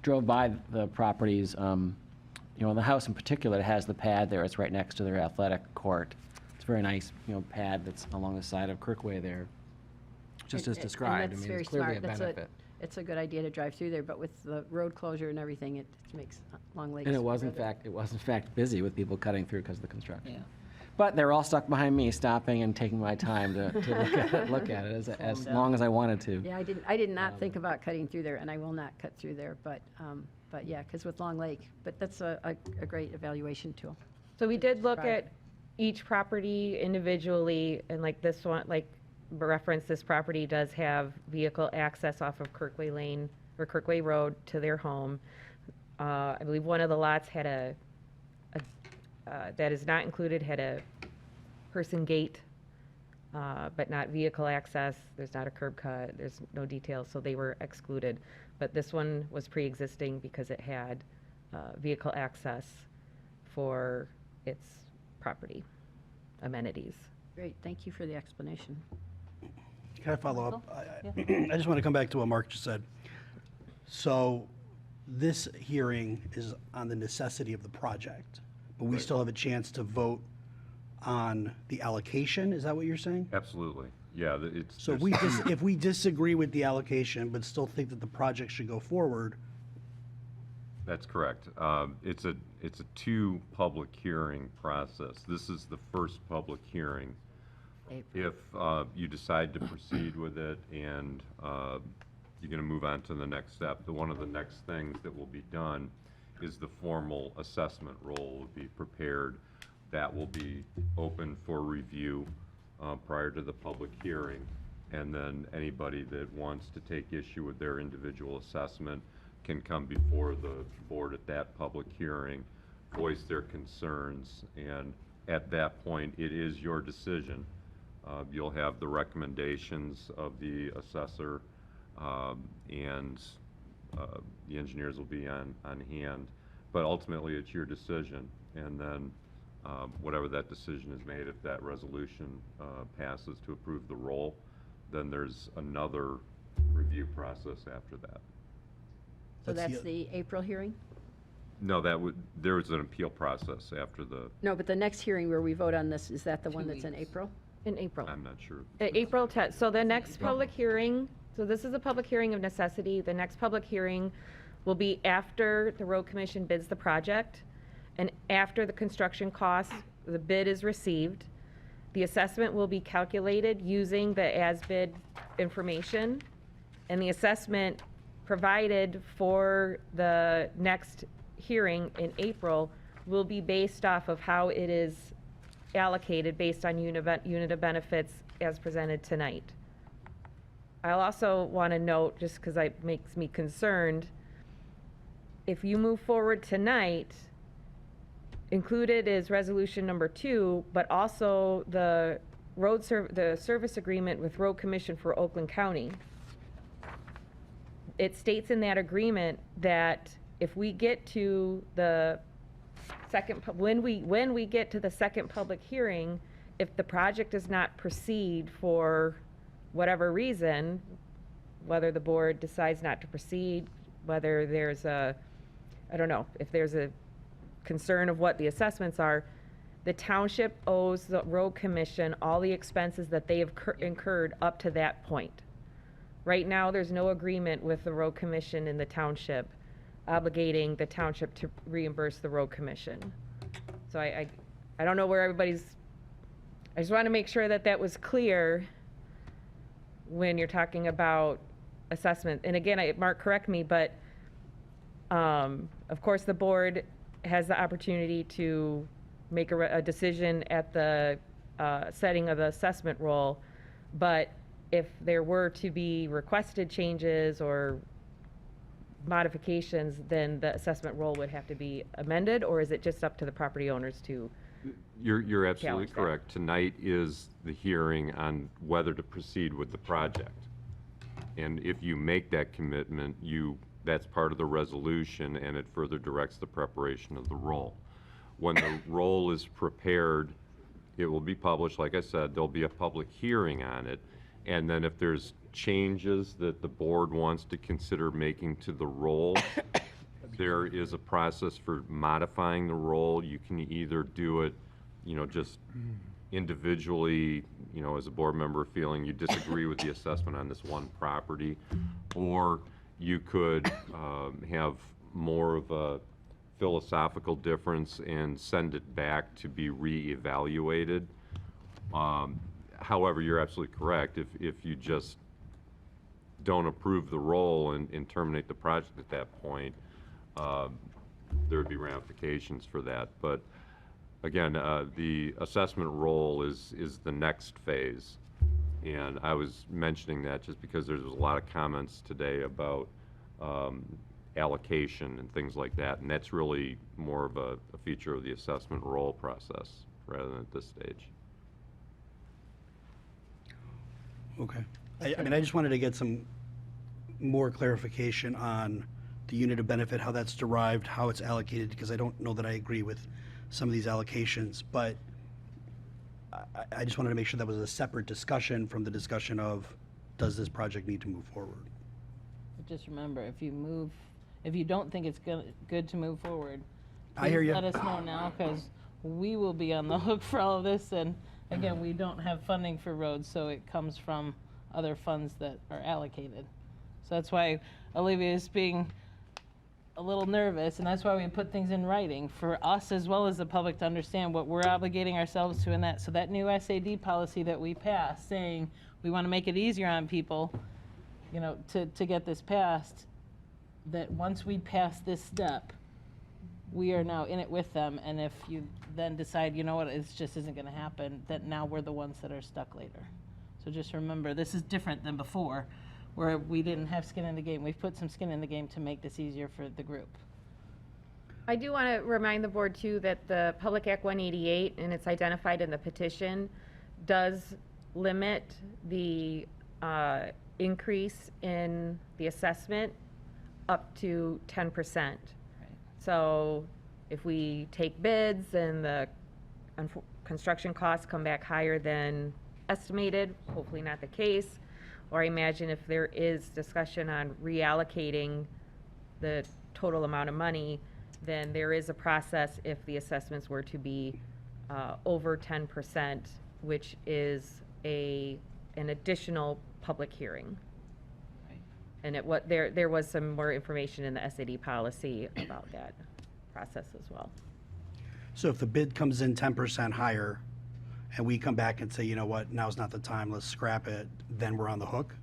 drove by the properties, the house in particular has the pad there, it's right next to their athletic court. It's a very nice, pad that's along the side of Kirkway there, just as described. And that's very it's clearly smart. a benefit. It's a good idea to drive through there, but with the road closure and everything, it makes Long Lake. And it was in fact busy with people cutting through because of the construction. Yeah. But they're all stuck behind me, stopping and taking my time to look at it as long as I wanted to. Yeah, I did not think about cutting through there, and I will not cut through there, but yeah, because with Long Lake, but that's a great evaluation tool. So we did look Right. at each property individually, and like this one, like reference, this property does have vehicle access off of Kirkway Lane or Kirkway Road to their home. I believe one of the lots had that is not included, had a person gate, but not vehicle access. There's not a curb cut, there's no details, so they were excluded. But this one was pre-existing because it had vehicle access for its property amenities. Great, thank you for the explanation. Can I follow up? Yeah. I just want to come back to what Mark just said. So this hearing is on the necessity of the project, but we still have a chance to vote on the allocation? Is that what you're saying? Absolutely, yeah, it's. So if we disagree with the allocation, but still think that the project should go forward, That's correct. It's a two public hearing process. This is the first public hearing. If you decide to proceed with it and you're going to move on to the next step, one of the next things that will be done is the formal assessment roll will be prepared. That will be open for review prior to the public hearing. And then anybody that wants to take issue with their individual assessment can come before the board at that public hearing, voice their concerns, and at that point, it is your decision. You'll have the recommendations of the assessor, and the engineers will be on hand. But ultimately, it's your decision. And then whatever that decision is made, if that resolution passes to approve the roll, then there's another review process after that. So that's the April hearing? No, there was an appeal process after the, No, but the next hearing where we vote on this, is that the one that's in April? In April. I'm not sure. April 10th. So the next public hearing, so this is a public hearing of necessity. The next public hearing will be after the road commission bids the project and after the construction costs, the bid is received. The assessment will be calculated using the as-bid information, and the assessment provided for the next hearing in April will be based off of how it is allocated based on unit of benefits as presented tonight. I'll also want to note, just because it makes me concerned, if you move forward tonight, included is resolution number 2, but also the the service agreement with Road Commission for Oakland County. It states in that agreement that if we get to the second, when we get to the second public hearing, if the project does not proceed for whatever reason, whether the board decides not to proceed, whether there's I don't know, if there's a concern of what the assessments are, the township owes the road commission all the expenses that they have incurred up to that point. Right now, there's no agreement with the road commission and the township obligating the township to reimburse the road commission. So I don't know where everybody's, I just want to make sure that that was clear when you're talking about assessment. And again, Mark, correct me, but of course the board has the opportunity to make a decision at the setting of the assessment roll, but if there were to be requested changes or modifications, then the assessment roll would have to be amended, or is it just up to the property owners to? You're absolutely challenge that? correct. Tonight is the hearing on whether to proceed with the project. And if you make that commitment, that's part of the resolution, and it further directs the preparation of the roll. When the roll is prepared, it will be published. Like I said, there'll be a public hearing on it. And then if there's changes that the board wants to consider making to the roll, there is a process for modifying the roll. You can either do it, just individually, as a board member feeling you disagree with the assessment on this one property, or you could have more of a philosophical difference and send it back to be reevaluated. However, you're absolutely correct. If you just don't approve the roll and terminate the project at that point, there would be ramifications for that. But again, the assessment roll is the next phase. And I was mentioning that just because there's a lot of comments today about allocation and things like that, and that's really more of a feature of the assessment roll process rather than at this stage. Okay. I just wanted to get some more clarification on the unit of benefit, how that's derived, how it's allocated, because I don't know that I agree with some of these allocations, but I just wanted to make sure that was a separate discussion from the discussion of, does this project need to move forward? Just remember, if you don't think it's good to move forward, I hear please you. let us know now, because we will be on the hook for all of this, and again, we don't have funding for roads, so it comes from other funds that are allocated. So that's why Olivia is being a little nervous, and that's why we put things in writing for us as well as the public to understand what we're obligating ourselves to in that. So that new SAD policy that we passed, saying we want to make it easier on people, to get this passed, that once we pass this step, we are now in it with them, and if you then decide, you know what, it just isn't going to happen, that now we're the ones that are stuck later. So just remember, this is different than before, where we didn't have skin in the game. We've put some skin in the game to make this easier for the group. I do want to remind the board too that the Public Act 188, and it's identified in the petition, does limit the increase in the assessment up to 10%. So if we take bids and the construction costs come back higher than estimated, hopefully not the case, or I imagine if there is discussion on reallocating the total amount of money, then there is a process if the assessments were to be over 10%, which is an additional public hearing. And there was some more information in the SAD policy about that process as well. So if the bid comes in 10% higher, and we come back and say, you know what, now's not the time, let's scrap it, then we're on the hook,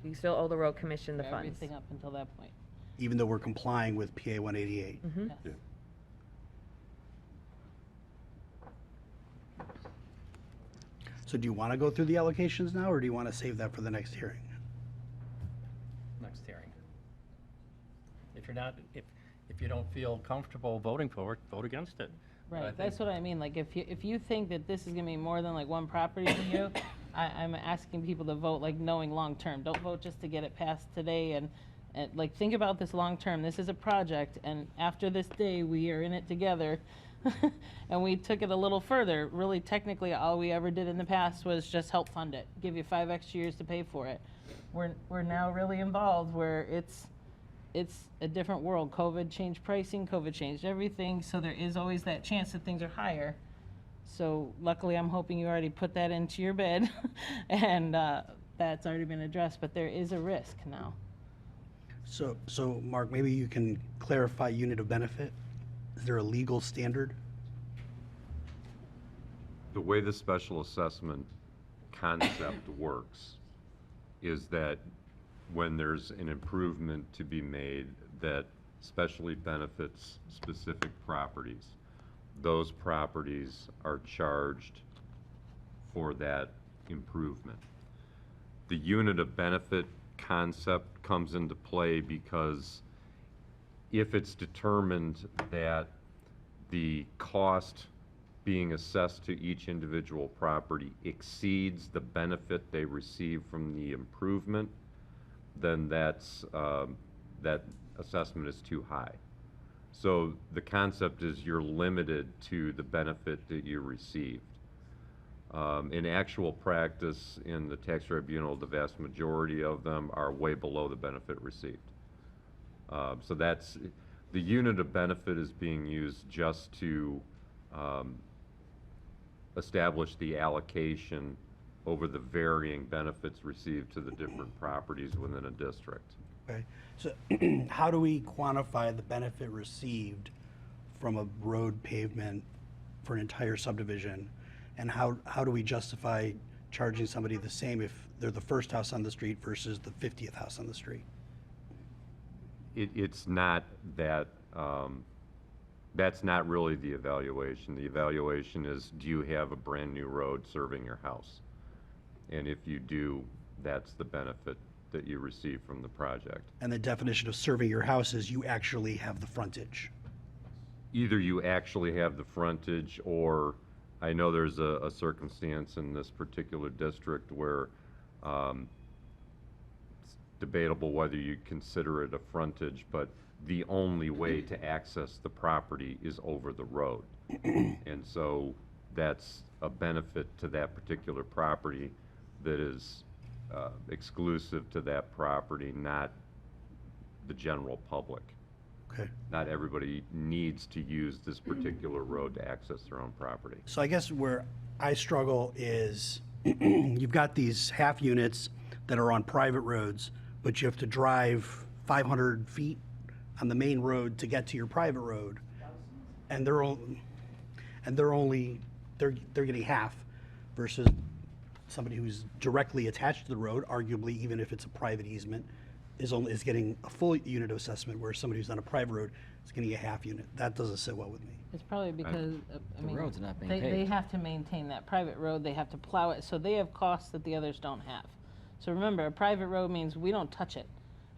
You still owe the road commission the funds. Everything up until that point. even though we're complying with PA 188. Mhm. Yes. Yeah. So do you want to go through the allocations now, or do you want to save that for the next hearing? Next hearing. If you're not, if you don't feel comfortable voting for it, vote against it. But I Right, think- that's what I mean, like, if you think that this is gonna be more than like one property to you, I'm asking people to vote like knowing long-term, don't vote just to get it passed today, and like, think about this long-term, this is a project, and after this day, we are in it together, and we took it a little further, really technically, all we ever did in the past was just help fund it, give you 5 extra years to pay for it. We're now really involved where it's a different world. COVID changed pricing, COVID changed everything, so there is always that chance that things are higher. So luckily, I'm hoping you already put that into your bid, and that's already been addressed, but there is a risk now. So Mark, maybe you can clarify unit of benefit? Is there a legal standard? The way the special assessment concept works is that when there's an improvement to be made that specially benefits specific properties, those properties are charged for that improvement. The unit of benefit concept comes into play because if it's determined that the cost being assessed to each individual property exceeds the benefit they receive from the improvement, then that assessment is too high. So the concept is you're limited to the benefit that you received. In actual practice, in the tax tribunal, the vast majority of them are way below the benefit received. So that's, the unit of benefit is being used just to establish the allocation over the varying benefits received to the different properties within a district. Okay, so how do we quantify the benefit received from a road pavement for an entire subdivision? And how do we justify charging somebody the same if they're the first house on the street versus the 50th house on the street? It's not that, that's not really the evaluation. The evaluation is, do you have a brand-new road serving your house? And if you do, that's the benefit that you receive from the project. And the definition of serving your house is you actually have the frontage. Either you actually have the frontage, or I know there's a circumstance in this particular district where it's debatable whether you consider it a frontage, but the only way to access the property is over the road. And so that's a benefit to that particular property that is exclusive to that property, not the general public. Okay. Not everybody needs to use this particular road to access their own property. So I guess where I struggle is you've got these half units that are on private roads, but you have to drive 500 feet on the main road to get to your private road, and they're getting half versus somebody who's directly attached to the road, arguably even if it's a private easement, is getting a full unit of assessment, where somebody who's on a private road is getting a half unit. That doesn't sit well with me. It's probably because, I mean, road's not being they paved. have to maintain that private road, they have to plow it, so they have costs that the others don't have. So remember, a private road means we don't touch it.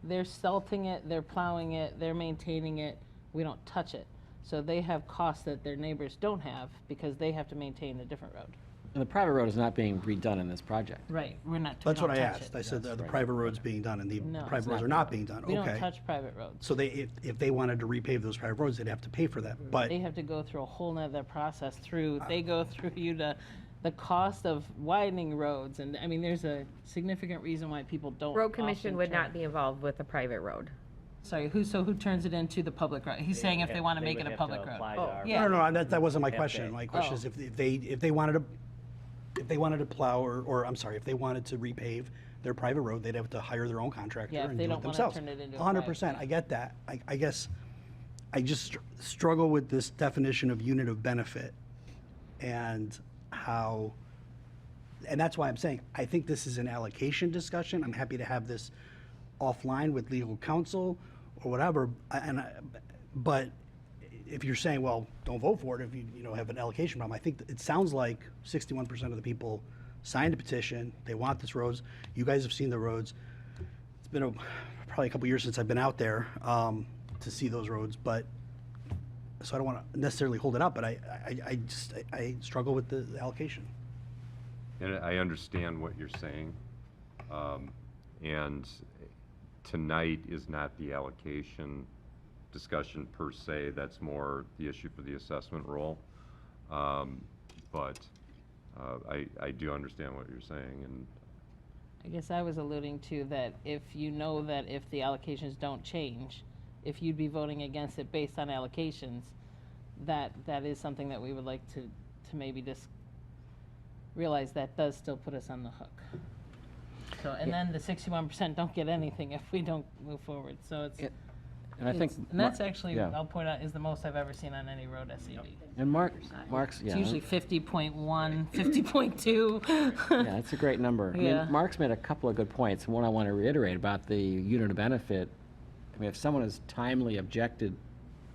They're salting it, they're plowing it, they're maintaining it, we don't touch it. So they have costs that their neighbors don't have because they have to maintain a different road. And the private road is not being redone in this project. Right, we're not, we That's what don't I touch asked. it. I said the right. private road's being done and the No, private it's roads not are not being done. We Okay. don't touch private roads. So if they wanted to repave those private roads, they'd have to pay for that. But They have to go through a whole nother process they go through the cost of widening roads, and, I mean, there's a significant reason why people don't. Road commission often would turn. not be involved with a private road. Sorry, who turns it into the public road? He's saying if they want to make it a public road. Yeah. No, that wasn't my Have question. to- My question is if they wanted to plow or I'm sorry, if they wanted to repave their private road, they'd have to hire their own contractor Yeah, if and they do it don't wanna themselves. turn it into a 100%, I get that. I guess I just struggle with this definition of unit of benefit and how, and that's why I'm saying, I think this is an allocation discussion. I'm happy to have this offline with legal counsel or whatever, but if you're saying, well, don't vote for it if you have an allocation problem, I think it sounds like 61% of the people signed a petition. They want this roads. You guys have seen the roads. It's been probably a couple years since I've been out there to see those roads, but so I don't want to necessarily hold it up, but I struggle with the allocation. And I understand what you're saying. And tonight is not the allocation discussion per se. That's more the issue for the assessment role. But I do understand what you're saying. And I guess I was alluding to that if you know that if the allocations don't change, if you'd be voting against it based on allocations, that is something that we would like to maybe just realize that does still put us on the hook. So, and then the 61% don't get anything if we don't move forward, so it's. And I think And that's Mar- actually, yeah. I'll point out, is the most I've ever seen on any road SAD. And Mark's, yeah. It's usually 50.1, 50.2. Yeah, that's a great number. I Yeah. mean, Mark's made a couple of good points. One I want to reiterate about the unit of benefit. I mean, if someone has timely objected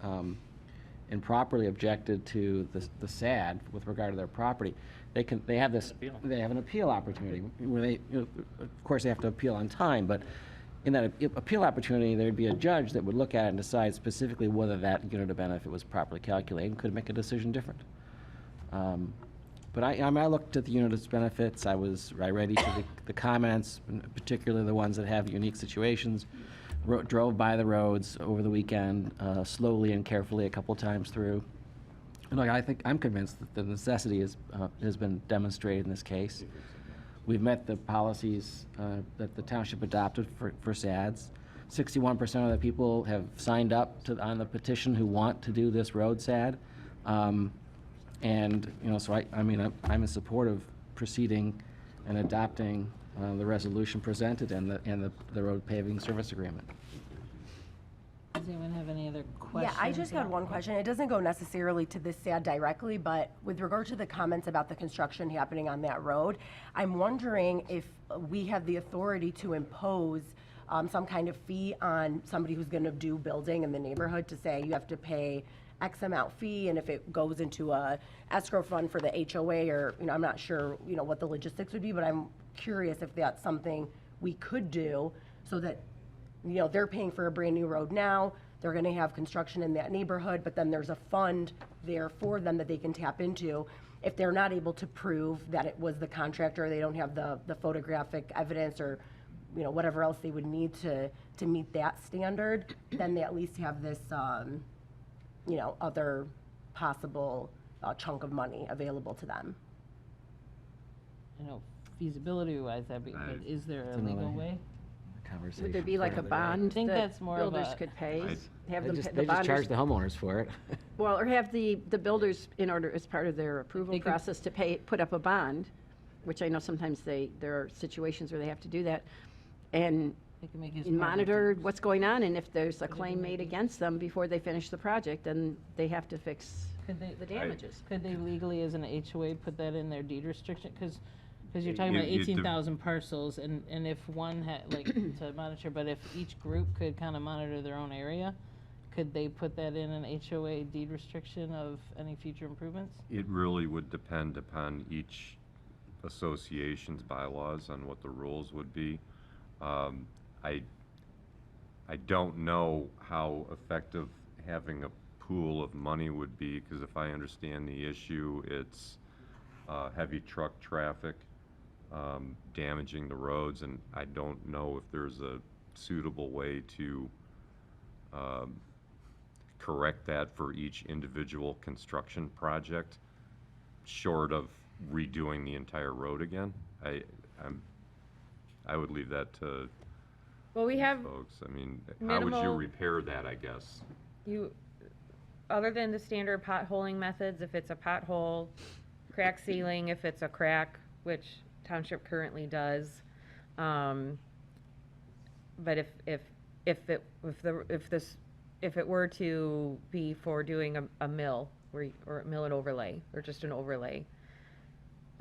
and properly objected to the SAD with regard to their property, they have an appeal opportunity where they, of course, they have to appeal on time, but in that appeal opportunity, there'd be a judge that would look at it and decide specifically whether that unit of benefit was properly calculated and could make a decision different. But I looked at the unit of benefits. I read each of the comments, particularly the ones that have unique situations. Drove by the roads over the weekend, slowly and carefully a couple times through. And I'm convinced that the necessity has been demonstrated in this case. We've met the policies that the township adopted for SADs. 61% of the people have signed up on the petition who want to do this road SAD. And, so I'm in support of proceeding and adopting the resolution presented and the road paving service agreement. Does anyone have any other questions? Yeah, I just got one question. It doesn't go necessarily to this SAD directly, but with regard to the comments about the construction happening on that road, I'm wondering if we have the authority to impose some kind of fee on somebody who's going to do building in the neighborhood, to say you have to pay X amount fee, and if it goes into a escrow fund for the HOA, or I'm not sure what the logistics would be, but I'm curious if that's something we could do, so that they're paying for a brand new road now, they're going to have construction in that neighborhood, but then there's a fund there for them that they can tap into if they're not able to prove that it was the contractor, they don't have the photographic evidence, or whatever else they would need to meet that standard, then they at least have this other possible chunk of money available to them. Feasibility-wise, but is there a legal way? Conversation. Would there be like a bond I think that that's more of builders a- could pay? Have They them, just, the they just charge bonders, the homeowners for it. well, or have the builders, in order, as part of their approval They could- process, to put up a bond, which I know sometimes there are situations where they have to do that, and They can make it as part of monitor what's going on, and if there's a claim made against them before they finish the project, then they have to fix the damages. Could they legally, as an HOA, put that in their deed restriction? Because you're talking about You- you 18,000 parcels, and if one had, to monitor, but if each group could kind of monitor their own area, could they put that in an HOA deed restriction of any future improvements? it really would depend upon each association's bylaws on what the rules would be. I don't know how effective having a pool of money would be, because if I understand the issue, it's heavy truck traffic damaging the roads, and I don't know if there's a suitable way to correct that for each individual construction project, short of redoing the entire road again. I would leave that to Well, we have folks? I mean, how would you minimal- repair that, I guess? You, other than the standard potholing methods, if it's a pothole, crack sealing, if it's a crack, which township currently does. But if it were to be for doing a mill, or a mill and overlay, or just an overlay,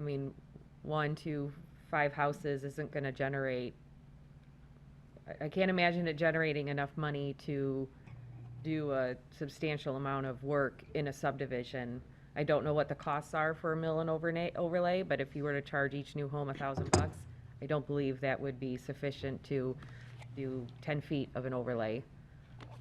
I mean, 1 to 5 houses isn't gonna generate, I can't imagine it generating enough money to do a substantial amount of work in a subdivision. I don't know what the costs are for a mill and overlay, but if you were to charge each new home $1,000, I don't believe that would be sufficient to do 10 feet of an overlay.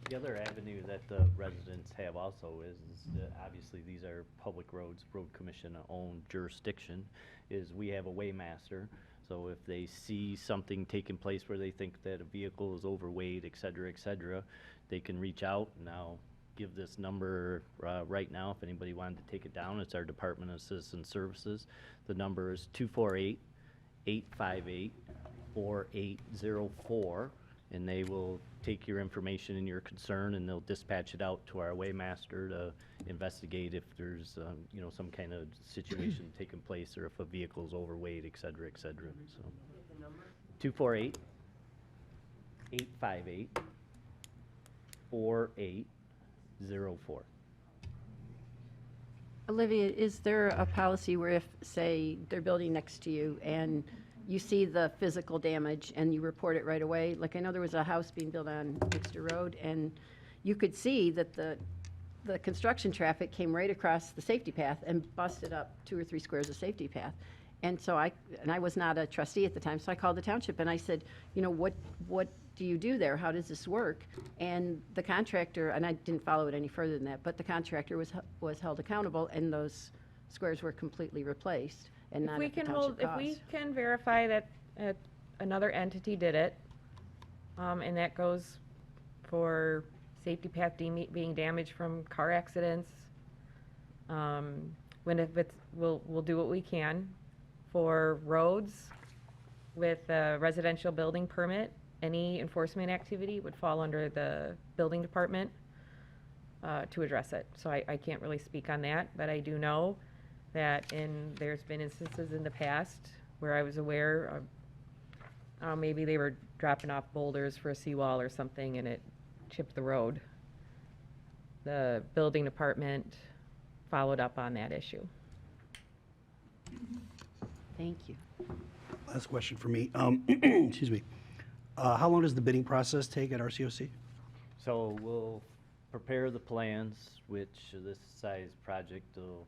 The other avenue that the residents have also is that obviously these are public roads, road commission-owned jurisdiction, is we have a waymaster. So if they see something taking place where they think that a vehicle is overweight, et cetera, they can reach out. Now, give this number right now if anybody wanted to take it down. It's our Department of Citizen Services. The number is 248-858-4804, and they will take your information and your concern, and they'll dispatch it out to our waymaster to investigate if there's, you know, some kind of situation taking place, or if a vehicle is overweight, et cetera, so. 248-858-4804. Olivia, is there a policy where if, say, they're building next to you and you see the physical damage and you report it right away? Like, I know there was a house being built on Webster Road, and you could see that the construction traffic came right across the safety path and busted up 2 or 3 squares of safety path. And so I was not a trustee at the time, so I called the township and I said, you know, what do you do there? How does this work? And the contractor, and I didn't follow it any further than that, but the contractor was held accountable, and those squares were completely replaced and not at the township If we cost. can verify that another entity did it, and that goes for safety path being damaged from car accidents, we'll do what we can. For roads with a residential building permit, any enforcement activity would fall under the building department to address it. So I can't really speak on that, but I do know that there's been instances in the past where I was aware of, maybe they were dropping off boulders for a seawall or something and it chipped the road. The building department followed up on that issue. Thank you. Last question for me. Excuse me. How long does the bidding process take at RCOC? So we'll prepare the plans, which this size project will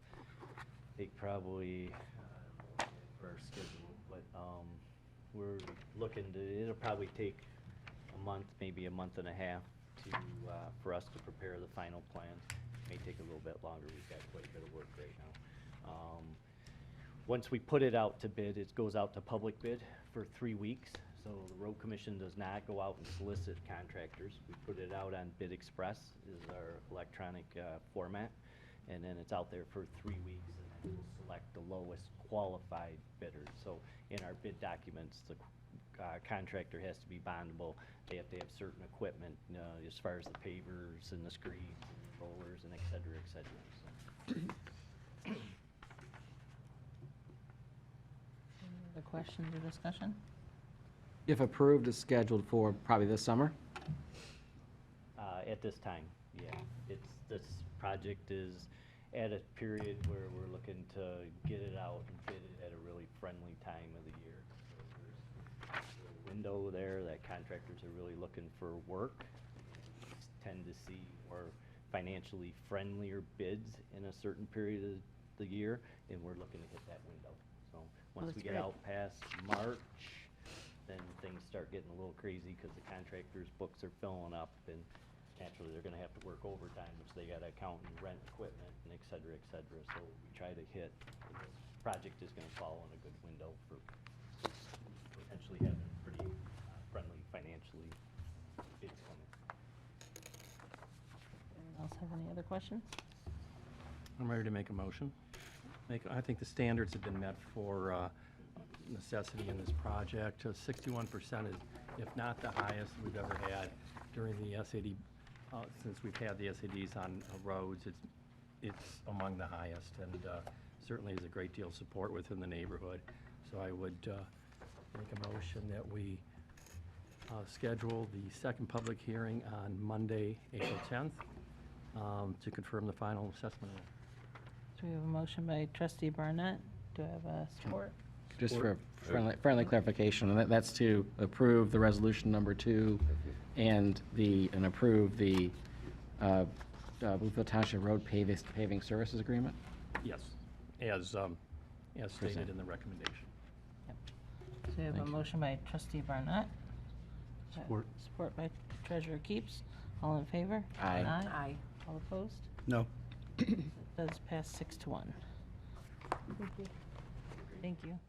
take probably for our schedule, but we're looking to, it'll probably take a month, maybe a month and a half to for us to prepare the final plans. May take a little bit longer. We've got quite a bit of work right now. Once we put it out to bid, it goes out to public bid for 3 weeks. So the road commission does not go out and solicit contractors. We put it out on Bid Express, is our electronic format, and then it's out there for 3 weeks, and then we'll select the lowest qualified bidders. So in our bid documents, the contractor has to be bondable. They have to have certain equipment, as far as the pavers and the screeds and the rollers and et cetera, et cetera. So. Any other questions or discussion? If approved, is scheduled for probably this summer? At this time, yeah. This project is at a period where we're looking to get it out and bid it at a really friendly time of the year. So there's a window there that contractors are really looking for work. We tend to see more financially friendlier bids in a certain period of the year, and we're looking to hit that window. So once that's we get great. out past March, then things start getting a little crazy because the contractors' books are filling up, and naturally they're gonna have to work overtime, which they gotta account and rent equipment and et cetera, et cetera. So we try to hit, this project is gonna fall in a good window for potentially having pretty friendly financially bids coming. Anyone else have any other questions? I'm ready to make a motion. I think the standards have been met for necessity in this project. 61% is, if not the highest we've ever had during the SAD, since we've had the SADs on roads. It's among the highest, and certainly is a great deal of support within the neighborhood. So I would make a motion that we schedule the second public hearing on Monday, April 10th, to confirm the final assessment. So we have a motion by trustee Barnett. Do I have a support? Just for friendly clarification, and that's to approve the resolution number 2 and approve the Bluefield Township Road Paving Services Agreement? Yes, as stated in the recommendation. So we have a motion by trustee Barnett. Support. Support by treasurer Keeps. All in favor? Aye. Aye. All opposed? No. It does pass 6-1. Thank you.